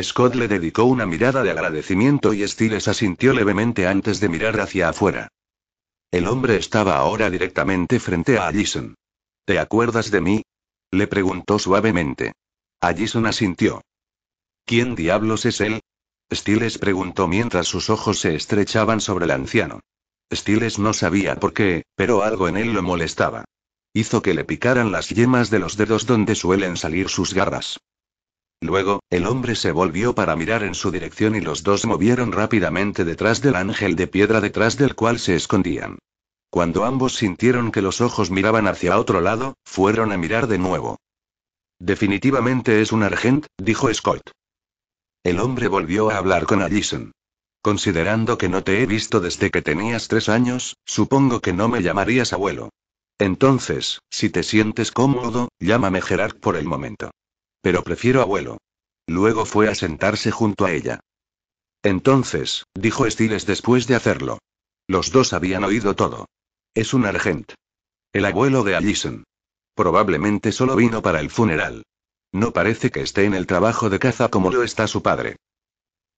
Scott le dedicó una mirada de agradecimiento y Stiles asintió levemente antes de mirar hacia afuera. El hombre estaba ahora directamente frente a Allison. ¿Te acuerdas de mí? Le preguntó suavemente. Allison asintió. ¿Quién diablos es él? Stiles preguntó mientras sus ojos se estrechaban sobre el anciano. Stiles no sabía por qué, pero algo en él lo molestaba. Hizo que le picaran las yemas de los dedos donde suelen salir sus garras. Luego, el hombre se volvió para mirar en su dirección y los dos movieron rápidamente detrás del ángel de piedra detrás del cual se escondían. Cuando ambos sintieron que los ojos miraban hacia otro lado, fueron a mirar de nuevo. Definitivamente es un Argent, dijo Scott. El hombre volvió a hablar con Allison. Considerando que no te he visto desde que tenías 3 años, supongo que no me llamarías abuelo. Entonces, si te sientes cómodo, llámame Gerard por el momento. Pero prefiero abuelo. Luego fue a sentarse junto a ella. Entonces, dijo Stiles después de hacerlo. Los dos habían oído todo. Es un Argent. El abuelo de Allison. Probablemente solo vino para el funeral. No parece que esté en el trabajo de caza como lo está su padre.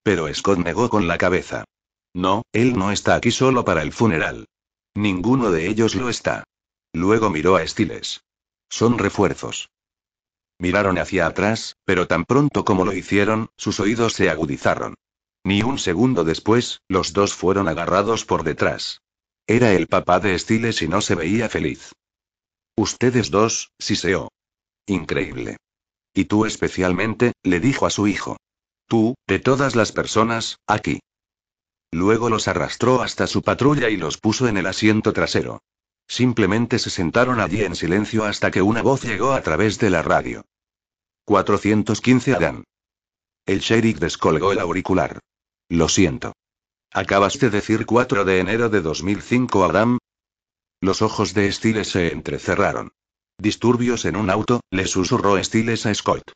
Pero Scott negó con la cabeza. No, él no está aquí solo para el funeral. Ninguno de ellos lo está. Luego miró a Stiles. Son refuerzos. Miraron hacia atrás, pero tan pronto como lo hicieron, sus oídos se agudizaron. Ni un segundo después, los dos fueron agarrados por detrás. Era el papá de Stiles y no se veía feliz. Ustedes dos, siseó. Increíble. Y tú especialmente, le dijo a su hijo. Tú, de todas las personas, aquí. Luego los arrastró hasta su patrulla y los puso en el asiento trasero. Simplemente se sentaron allí en silencio hasta que una voz llegó a través de la radio. 415 Adam. El sheriff descolgó el auricular. Lo siento. ¿Acabas de decir 4 de enero de 2005, Adam? Los ojos de Stiles se entrecerraron. Disturbios en un auto, le susurró Stiles a Scott.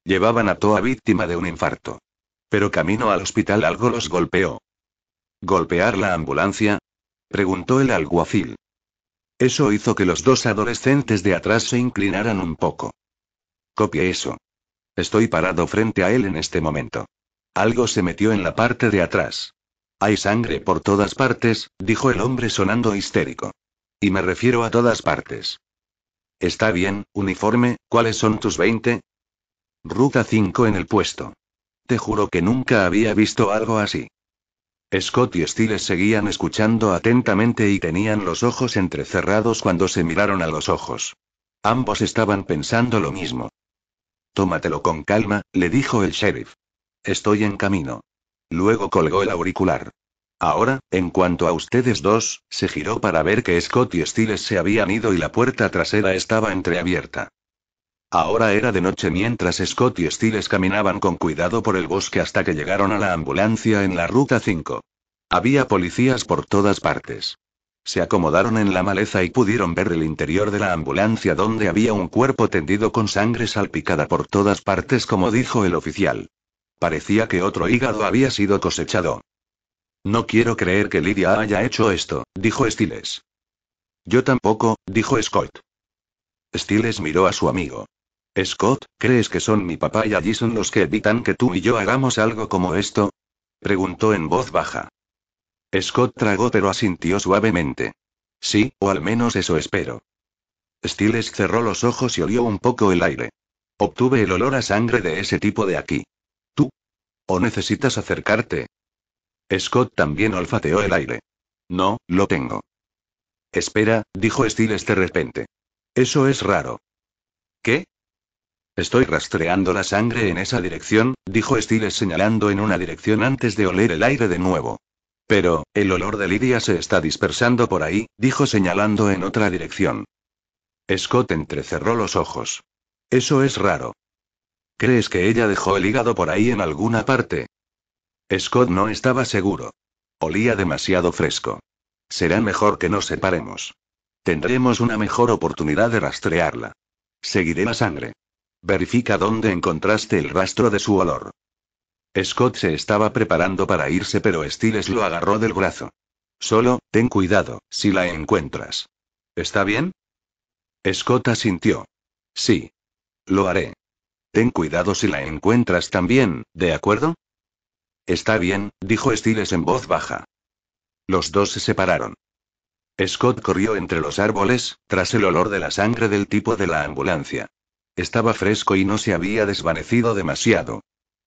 Llevaban a Toa víctima de un infarto. Pero camino al hospital algo los golpeó. ¿Golpear la ambulancia? Preguntó el alguacil. Eso hizo que los dos adolescentes de atrás se inclinaran un poco. Copie eso. Estoy parado frente a él en este momento. Algo se metió en la parte de atrás. Hay sangre por todas partes, dijo el hombre sonando histérico. Y me refiero a todas partes. Está bien, uniforme, ¿cuáles son tus 20? Ruta 5 en el puesto. Te juro que nunca había visto algo así. Scott y Stiles seguían escuchando atentamente y tenían los ojos entrecerrados cuando se miraron a los ojos. Ambos estaban pensando lo mismo. Tómatelo con calma, le dijo el sheriff. Estoy en camino. Luego colgó el auricular. Ahora, en cuanto a ustedes dos, se giró para ver que Scott y Stiles se habían ido y la puerta trasera estaba entreabierta. Ahora era de noche mientras Scott y Stiles caminaban con cuidado por el bosque hasta que llegaron a la ambulancia en la ruta 5. Había policías por todas partes. Se acomodaron en la maleza y pudieron ver el interior de la ambulancia donde había un cuerpo tendido con sangre salpicada por todas partes, como dijo el oficial. Parecía que otro hígado había sido cosechado. No quiero creer que Lydia haya hecho esto, dijo Stiles. Yo tampoco, dijo Scott. Stiles miró a su amigo. Scott, ¿crees que son mi papá y allí son los que evitan que tú y yo hagamos algo como esto? Preguntó en voz baja. Scott tragó pero asintió suavemente. Sí, o al menos eso espero. Stiles cerró los ojos y olió un poco el aire. Obtuve el olor a sangre de ese tipo de aquí. ¿Tú? ¿O necesitas acercarte? Scott también olfateó el aire. No, lo tengo. Espera, dijo Stiles de repente. Eso es raro. ¿Qué? Estoy rastreando la sangre en esa dirección, dijo Stiles señalando en una dirección antes de oler el aire de nuevo. Pero, el olor de Lydia se está dispersando por ahí, dijo señalando en otra dirección. Scott entrecerró los ojos. Eso es raro. ¿Crees que ella dejó el hígado por ahí en alguna parte? Scott no estaba seguro. Olía demasiado fresco. Será mejor que nos separemos. Tendremos una mejor oportunidad de rastrearla. Seguiré la sangre. Verifica dónde encontraste el rastro de su olor. Scott se estaba preparando para irse, pero Stiles lo agarró del brazo. Solo, ten cuidado, si la encuentras. ¿Está bien? Scott asintió. Sí. Lo haré. Ten cuidado si la encuentras también, ¿de acuerdo? Está bien, dijo Stiles en voz baja. Los dos se separaron. Scott corrió entre los árboles, tras el olor de la sangre del tipo de la ambulancia. Estaba fresco y no se había desvanecido demasiado.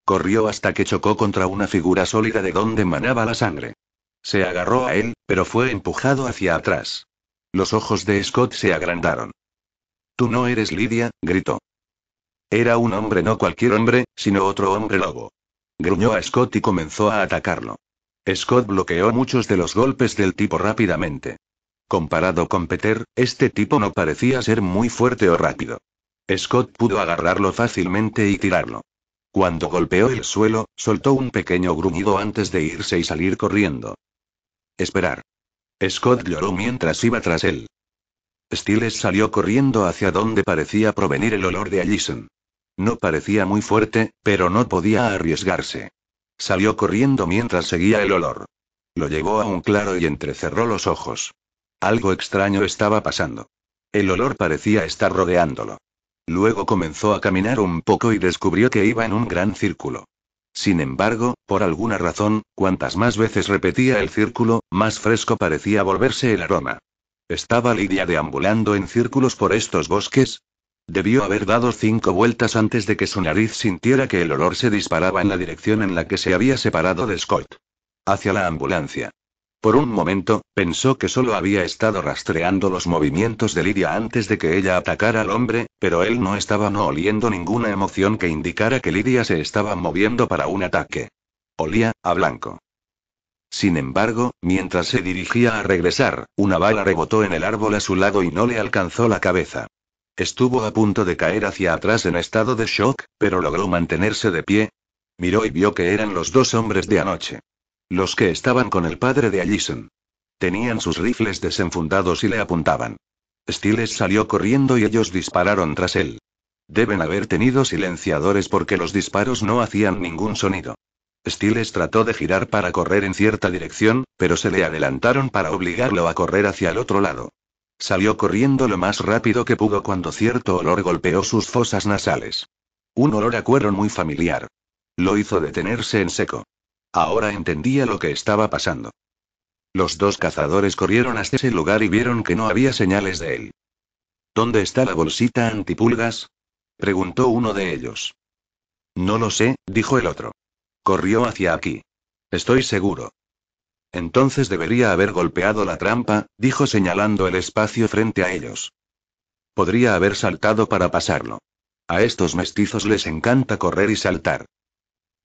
Corrió hasta que chocó contra una figura sólida de donde manaba la sangre. Se agarró a él, pero fue empujado hacia atrás. Los ojos de Scott se agrandaron. «Tú no eres Lydia», gritó. Era un hombre, no cualquier hombre, sino otro hombre lobo. Gruñó a Scott y comenzó a atacarlo. Scott bloqueó muchos de los golpes del tipo rápidamente. Comparado con Peter, este tipo no parecía ser muy fuerte o rápido. Scott pudo agarrarlo fácilmente y tirarlo. Cuando golpeó el suelo, soltó un pequeño gruñido antes de irse y salir corriendo. Esperar. Scott lloró mientras iba tras él. Stiles salió corriendo hacia donde parecía provenir el olor de Allison. No parecía muy fuerte, pero no podía arriesgarse. Salió corriendo mientras seguía el olor. Lo llevó a un claro y entrecerró los ojos. Algo extraño estaba pasando. El olor parecía estar rodeándolo. Luego comenzó a caminar un poco y descubrió que iba en un gran círculo. Sin embargo, por alguna razón, cuantas más veces repetía el círculo, más fresco parecía volverse el aroma. ¿Estaba Lydia deambulando en círculos por estos bosques? Debió haber dado 5 vueltas antes de que su nariz sintiera que el olor se disparaba en la dirección en la que se había separado de Scott. Hacia la ambulancia. Por un momento, pensó que solo había estado rastreando los movimientos de Lydia antes de que ella atacara al hombre, pero él no estaba oliendo ninguna emoción que indicara que Lydia se estaba moviendo para un ataque. Olía a blanco. Sin embargo, mientras se dirigía a regresar, una bala rebotó en el árbol a su lado y no le alcanzó la cabeza. Estuvo a punto de caer hacia atrás en estado de shock, pero logró mantenerse de pie. Miró y vio que eran los 2 hombres de anoche. Los que estaban con el padre de Allison. Tenían sus rifles desenfundados y le apuntaban. Stiles salió corriendo y ellos dispararon tras él. Deben haber tenido silenciadores porque los disparos no hacían ningún sonido. Stiles trató de girar para correr en cierta dirección, pero se le adelantaron para obligarlo a correr hacia el otro lado. Salió corriendo lo más rápido que pudo cuando cierto olor golpeó sus fosas nasales. Un olor a cuero muy familiar. Lo hizo detenerse en seco. Ahora entendía lo que estaba pasando. Los 2 cazadores corrieron hasta ese lugar y vieron que no había señales de él. ¿Dónde está la bolsita antipulgas?, preguntó uno de ellos. No lo sé, dijo el otro. Corrió hacia aquí. Estoy seguro. Entonces debería haber golpeado la trampa, dijo señalando el espacio frente a ellos. Podría haber saltado para pasarlo. A estos mestizos les encanta correr y saltar.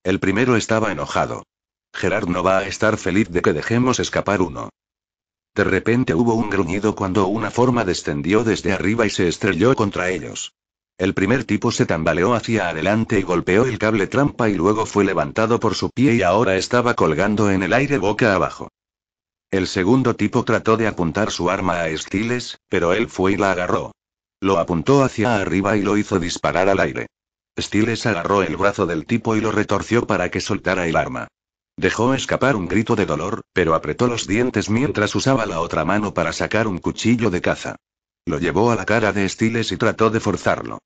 El primero estaba enojado. Gerard no va a estar feliz de que dejemos escapar uno. De repente hubo un gruñido cuando una forma descendió desde arriba y se estrelló contra ellos. El primer tipo se tambaleó hacia adelante y golpeó el cable trampa y luego fue levantado por su pie y ahora estaba colgando en el aire boca abajo. El segundo tipo trató de apuntar su arma a Stiles, pero él fue y la agarró. Lo apuntó hacia arriba y lo hizo disparar al aire. Stiles agarró el brazo del tipo y lo retorció para que soltara el arma. Dejó escapar un grito de dolor, pero apretó los dientes mientras usaba la otra mano para sacar un cuchillo de caza. Lo llevó a la cara de Stiles y trató de forzarlo.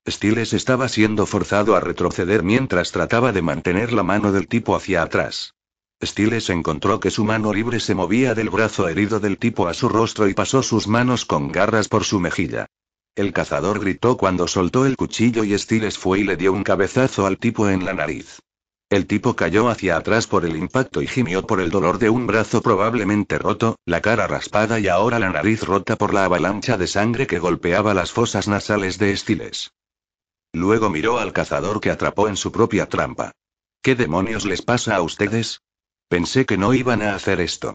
Stiles estaba siendo forzado a retroceder mientras trataba de mantener la mano del tipo hacia atrás. Stiles encontró que su mano libre se movía del brazo herido del tipo a su rostro y pasó sus manos con garras por su mejilla. El cazador gritó cuando soltó el cuchillo y Stiles fue y le dio un cabezazo al tipo en la nariz. El tipo cayó hacia atrás por el impacto y gimió por el dolor de un brazo probablemente roto, la cara raspada y ahora la nariz rota por la avalancha de sangre que golpeaba las fosas nasales de Stiles. Luego miró al cazador que atrapó en su propia trampa. ¿Qué demonios les pasa a ustedes? Pensé que no iban a hacer esto.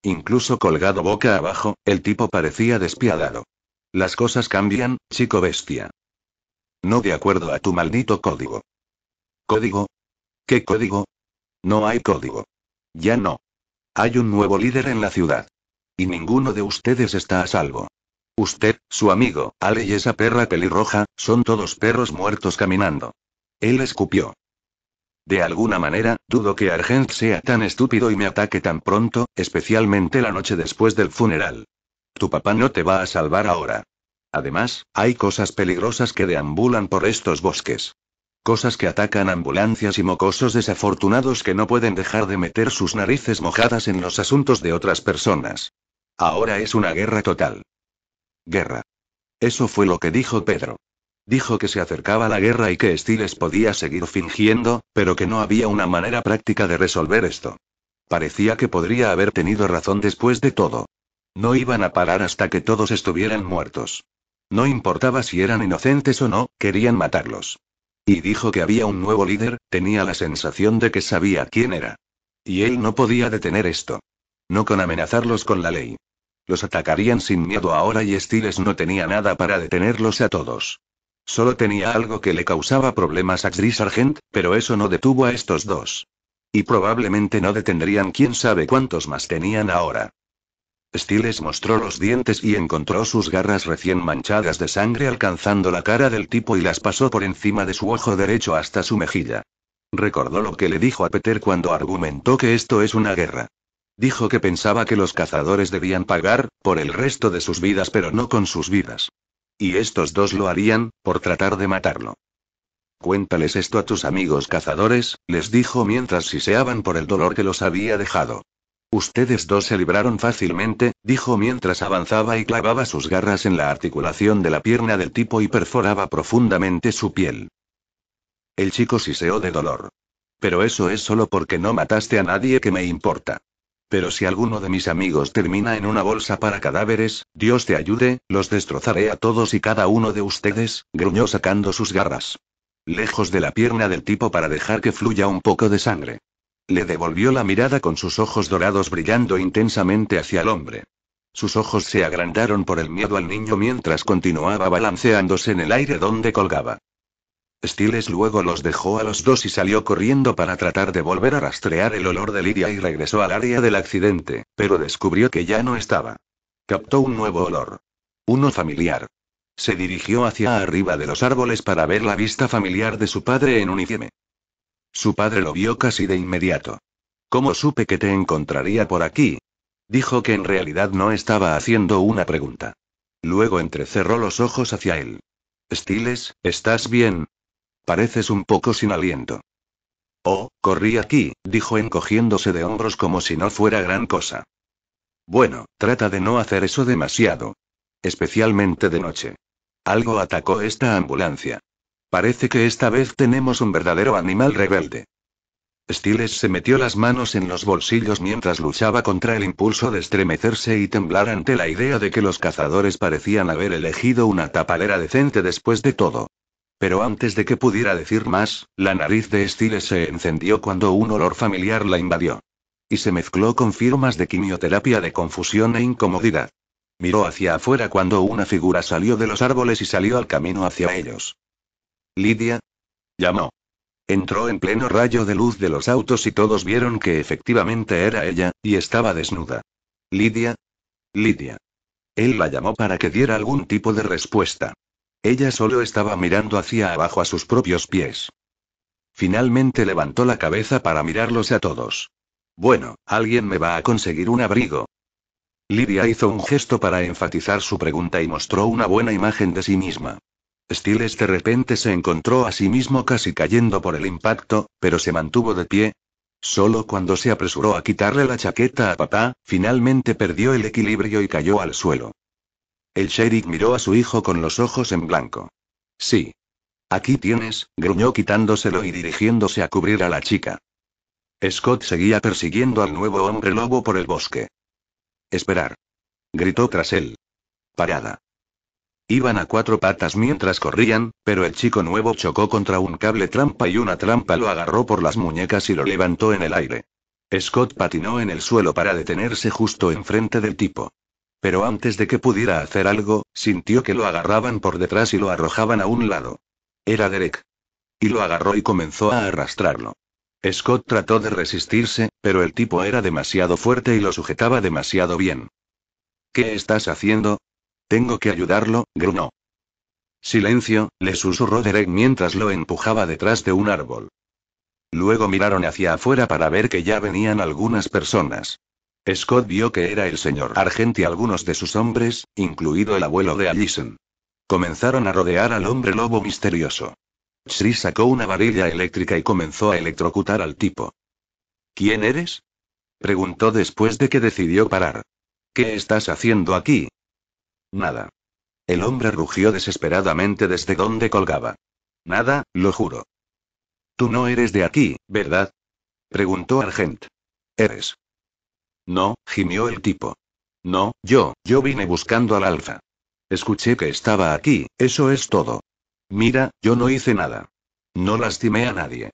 Incluso colgado boca abajo, el tipo parecía despiadado. Las cosas cambian, chico bestia. No de acuerdo a tu maldito código. ¿Código? ¿Qué código? No hay código. Ya no. Hay un nuevo líder en la ciudad. Y ninguno de ustedes está a salvo. Usted, su amigo, Ale y esa perra pelirroja, son todos perros muertos caminando. Él escupió. De alguna manera, dudo que Argent sea tan estúpido y me ataque tan pronto, especialmente la noche después del funeral. Tu papá no te va a salvar ahora. Además, hay cosas peligrosas que deambulan por estos bosques. Cosas que atacan ambulancias y mocosos desafortunados que no pueden dejar de meter sus narices mojadas en los asuntos de otras personas. Ahora es una guerra total. Guerra. Eso fue lo que dijo Pedro. Dijo que se acercaba la guerra y que Stiles podía seguir fingiendo, pero que no había una manera práctica de resolver esto. Parecía que podría haber tenido razón después de todo. No iban a parar hasta que todos estuvieran muertos. No importaba si eran inocentes o no, querían matarlos. Y dijo que había un nuevo líder, tenía la sensación de que sabía quién era. Y él no podía detener esto. No con amenazarlos con la ley. Los atacarían sin miedo ahora y Stiles no tenía nada para detenerlos a todos. Solo tenía algo que le causaba problemas a Chris Sargent, pero eso no detuvo a estos dos. Y probablemente no detendrían quién sabe cuántos más tenían ahora. Stiles mostró los dientes y encontró sus garras recién manchadas de sangre alcanzando la cara del tipo y las pasó por encima de su ojo derecho hasta su mejilla. Recordó lo que le dijo a Peter cuando argumentó que esto es una guerra. Dijo que pensaba que los cazadores debían pagar, por el resto de sus vidas pero no con sus vidas. Y estos dos lo harían, por tratar de matarlo. Cuéntales esto a tus amigos cazadores, les dijo mientras siseaban por el dolor que los había dejado. Ustedes dos se libraron fácilmente, dijo mientras avanzaba y clavaba sus garras en la articulación de la pierna del tipo y perforaba profundamente su piel. El chico siseó de dolor. Pero eso es solo porque no mataste a nadie que me importa. Pero si alguno de mis amigos termina en una bolsa para cadáveres, Dios te ayude, los destrozaré a todos y cada uno de ustedes, gruñó sacando sus garras. Lejos de la pierna del tipo para dejar que fluya un poco de sangre. Le devolvió la mirada con sus ojos dorados brillando intensamente hacia el hombre. Sus ojos se agrandaron por el miedo al niño mientras continuaba balanceándose en el aire donde colgaba. Stiles luego los dejó a los dos y salió corriendo para tratar de volver a rastrear el olor de Lydia y regresó al área del accidente, pero descubrió que ya no estaba. Captó un nuevo olor. Uno familiar. Se dirigió hacia arriba de los árboles para ver la vista familiar de su padre en uniforme. Su padre lo vio casi de inmediato. ¿Cómo supe que te encontraría por aquí? Dijo que en realidad no estaba haciendo una pregunta. Luego entrecerró los ojos hacia él. Stiles, ¿estás bien? Pareces un poco sin aliento. Oh, corrí aquí, dijo encogiéndose de hombros como si no fuera gran cosa. Bueno, trata de no hacer eso demasiado. Especialmente de noche. Algo atacó esta ambulancia. Parece que esta vez tenemos un verdadero animal rebelde. Stiles se metió las manos en los bolsillos mientras luchaba contra el impulso de estremecerse y temblar ante la idea de que los cazadores parecían haber elegido una tapadera decente después de todo. Pero antes de que pudiera decir más, la nariz de Stiles se encendió cuando un olor familiar la invadió. Y se mezcló con firmas de quimioterapia de confusión e incomodidad. Miró hacia afuera cuando una figura salió de los árboles y salió al camino hacia ellos. Lidia. Llamó. Entró en pleno rayo de luz de los autos y todos vieron que efectivamente era ella, y estaba desnuda. Lidia. Lidia. Él la llamó para que diera algún tipo de respuesta. Ella solo estaba mirando hacia abajo a sus propios pies. Finalmente levantó la cabeza para mirarlos a todos. Bueno, alguien me va a conseguir un abrigo. Lidia hizo un gesto para enfatizar su pregunta y mostró una buena imagen de sí misma. Stiles de repente se encontró a sí mismo casi cayendo por el impacto, pero se mantuvo de pie. Solo cuando se apresuró a quitarle la chaqueta a papá, finalmente perdió el equilibrio y cayó al suelo. El sheriff miró a su hijo con los ojos en blanco. Sí. Aquí tienes, gruñó quitándoselo y dirigiéndose a cubrir a la chica. Scott seguía persiguiendo al nuevo hombre lobo por el bosque. Esperar. Gritó tras él. Parada. Iban a 4 patas mientras corrían, pero el chico nuevo chocó contra un cable trampa y una trampa lo agarró por las muñecas y lo levantó en el aire. Scott patinó en el suelo para detenerse justo enfrente del tipo. Pero antes de que pudiera hacer algo, sintió que lo agarraban por detrás y lo arrojaban a un lado. Era Derek. Y lo agarró y comenzó a arrastrarlo. Scott trató de resistirse, pero el tipo era demasiado fuerte y lo sujetaba demasiado bien. ¿Qué estás haciendo? Tengo que ayudarlo, gruñó. Silencio, le susurró Derek mientras lo empujaba detrás de un árbol. Luego miraron hacia afuera para ver que ya venían algunas personas. Scott vio que era el señor Argent y algunos de sus hombres, incluido el abuelo de Allison. Comenzaron a rodear al hombre lobo misterioso. Shri sacó una varilla eléctrica y comenzó a electrocutar al tipo. ¿Quién eres? Preguntó después de que decidió parar. ¿Qué estás haciendo aquí? Nada. El hombre rugió desesperadamente desde donde colgaba. Nada, lo juro. Tú no eres de aquí, ¿verdad? Preguntó Argent. ¿Eres? No, gimió el tipo. No, yo vine buscando al alfa. Escuché que estaba aquí, eso es todo. Mira, yo no hice nada. No lastimé a nadie.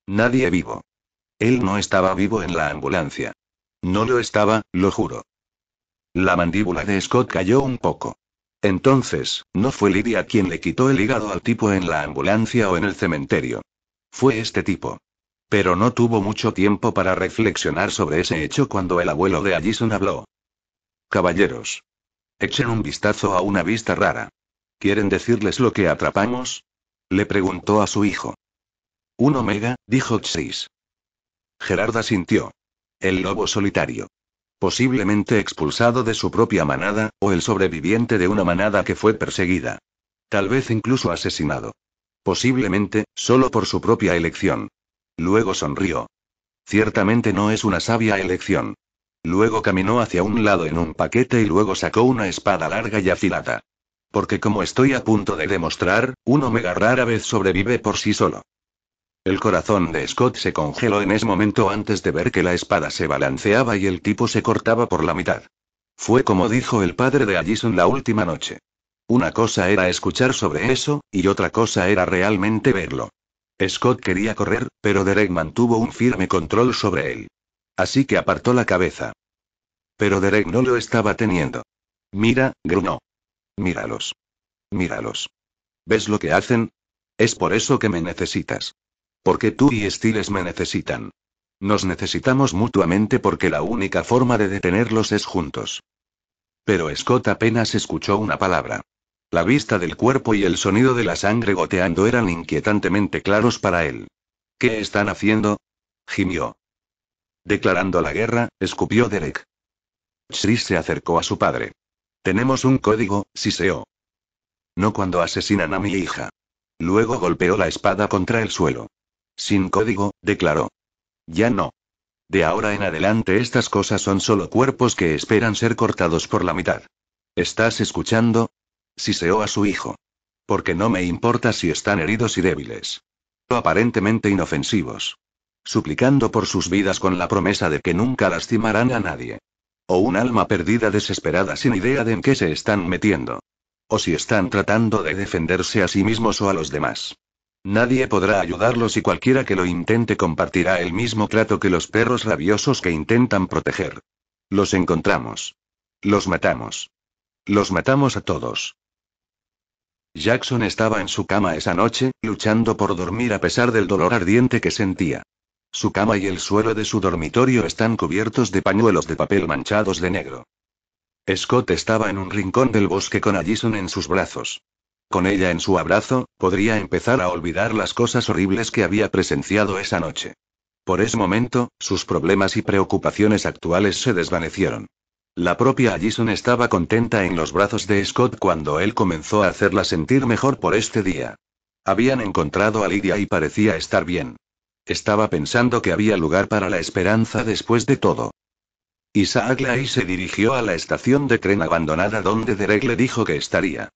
Nadie vivo. Él no estaba vivo en la ambulancia. No lo estaba, lo juro. La mandíbula de Scott cayó un poco. Entonces, ¿no fue Lidia quien le quitó el hígado al tipo en la ambulancia o en el cementerio? Fue este tipo. Pero no tuvo mucho tiempo para reflexionar sobre ese hecho cuando el abuelo de Allison habló. Caballeros. Echen un vistazo a una vista rara. ¿Quieren decirles lo que atrapamos? Le preguntó a su hijo. Un omega, dijo Chris. Gerard asintió. El lobo solitario. Posiblemente expulsado de su propia manada, o el sobreviviente de una manada que fue perseguida. Tal vez incluso asesinado. Posiblemente, solo por su propia elección. Luego sonrió. Ciertamente no es una sabia elección. Luego caminó hacia un lado en un paquete y luego sacó una espada larga y afilada. Porque como estoy a punto de demostrar, un omega rara vez sobrevive por sí solo. El corazón de Scott se congeló en ese momento antes de ver que la espada se balanceaba y el tipo se cortaba por la mitad. Fue como dijo el padre de Allison la última noche. Una cosa era escuchar sobre eso, y otra cosa era realmente verlo. Scott quería correr, pero Derek mantuvo un firme control sobre él. Así que apartó la cabeza. Pero Derek no lo estaba teniendo. Mira, gruñó. Míralos. Míralos. ¿Ves lo que hacen? Es por eso que me necesitas. Porque tú y Stiles me necesitan. Nos necesitamos mutuamente porque la única forma de detenerlos es juntos. Pero Scott apenas escuchó una palabra. La vista del cuerpo y el sonido de la sangre goteando eran inquietantemente claros para él. ¿Qué están haciendo? Gimió. Declarando la guerra, escupió Derek. Chris se acercó a su padre. Tenemos un código, siseó. No cuando asesinan a mi hija. Luego golpeó la espada contra el suelo. Sin código, declaró. Ya no. De ahora en adelante estas cosas son solo cuerpos que esperan ser cortados por la mitad. ¿Estás escuchando? Siseó a su hijo. Porque no me importa si están heridos y débiles. O aparentemente inofensivos. Suplicando por sus vidas con la promesa de que nunca lastimarán a nadie. O un alma perdida desesperada sin idea de en qué se están metiendo. O si están tratando de defenderse a sí mismos o a los demás. Nadie podrá ayudarlos y cualquiera que lo intente compartirá el mismo trato que los perros rabiosos que intentan proteger. Los encontramos. Los matamos. Los matamos a todos. Jackson estaba en su cama esa noche, luchando por dormir a pesar del dolor ardiente que sentía. Su cama y el suelo de su dormitorio están cubiertos de pañuelos de papel manchados de negro. Scott estaba en un rincón del bosque con Allison en sus brazos. Con ella en su abrazo, podría empezar a olvidar las cosas horribles que había presenciado esa noche. Por ese momento, sus problemas y preocupaciones actuales se desvanecieron. La propia Allison estaba contenta en los brazos de Scott cuando él comenzó a hacerla sentir mejor por este día. Habían encontrado a Lydia y parecía estar bien. Estaba pensando que había lugar para la esperanza después de todo. Isaac Leigh se dirigió a la estación de tren abandonada donde Derek le dijo que estaría.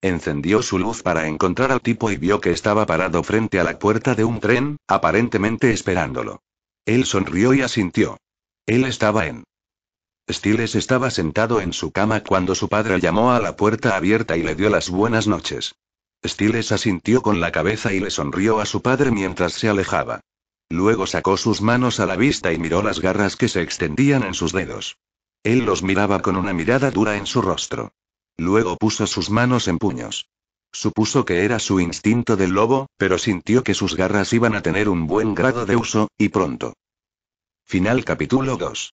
Encendió su luz para encontrar al tipo y vio que estaba parado frente a la puerta de un tren, aparentemente esperándolo. Él sonrió y asintió. Él estaba en. Stiles estaba sentado en su cama cuando su padre llamó a la puerta abierta y le dio las buenas noches. Stiles asintió con la cabeza y le sonrió a su padre mientras se alejaba. Luego sacó sus manos a la vista y miró las garras que se extendían en sus dedos. Él los miraba con una mirada dura en su rostro. Luego puso sus manos en puños. Supuso que era su instinto del lobo, pero sintió que sus garras iban a tener un buen grado de uso, y pronto. Final capítulo 2.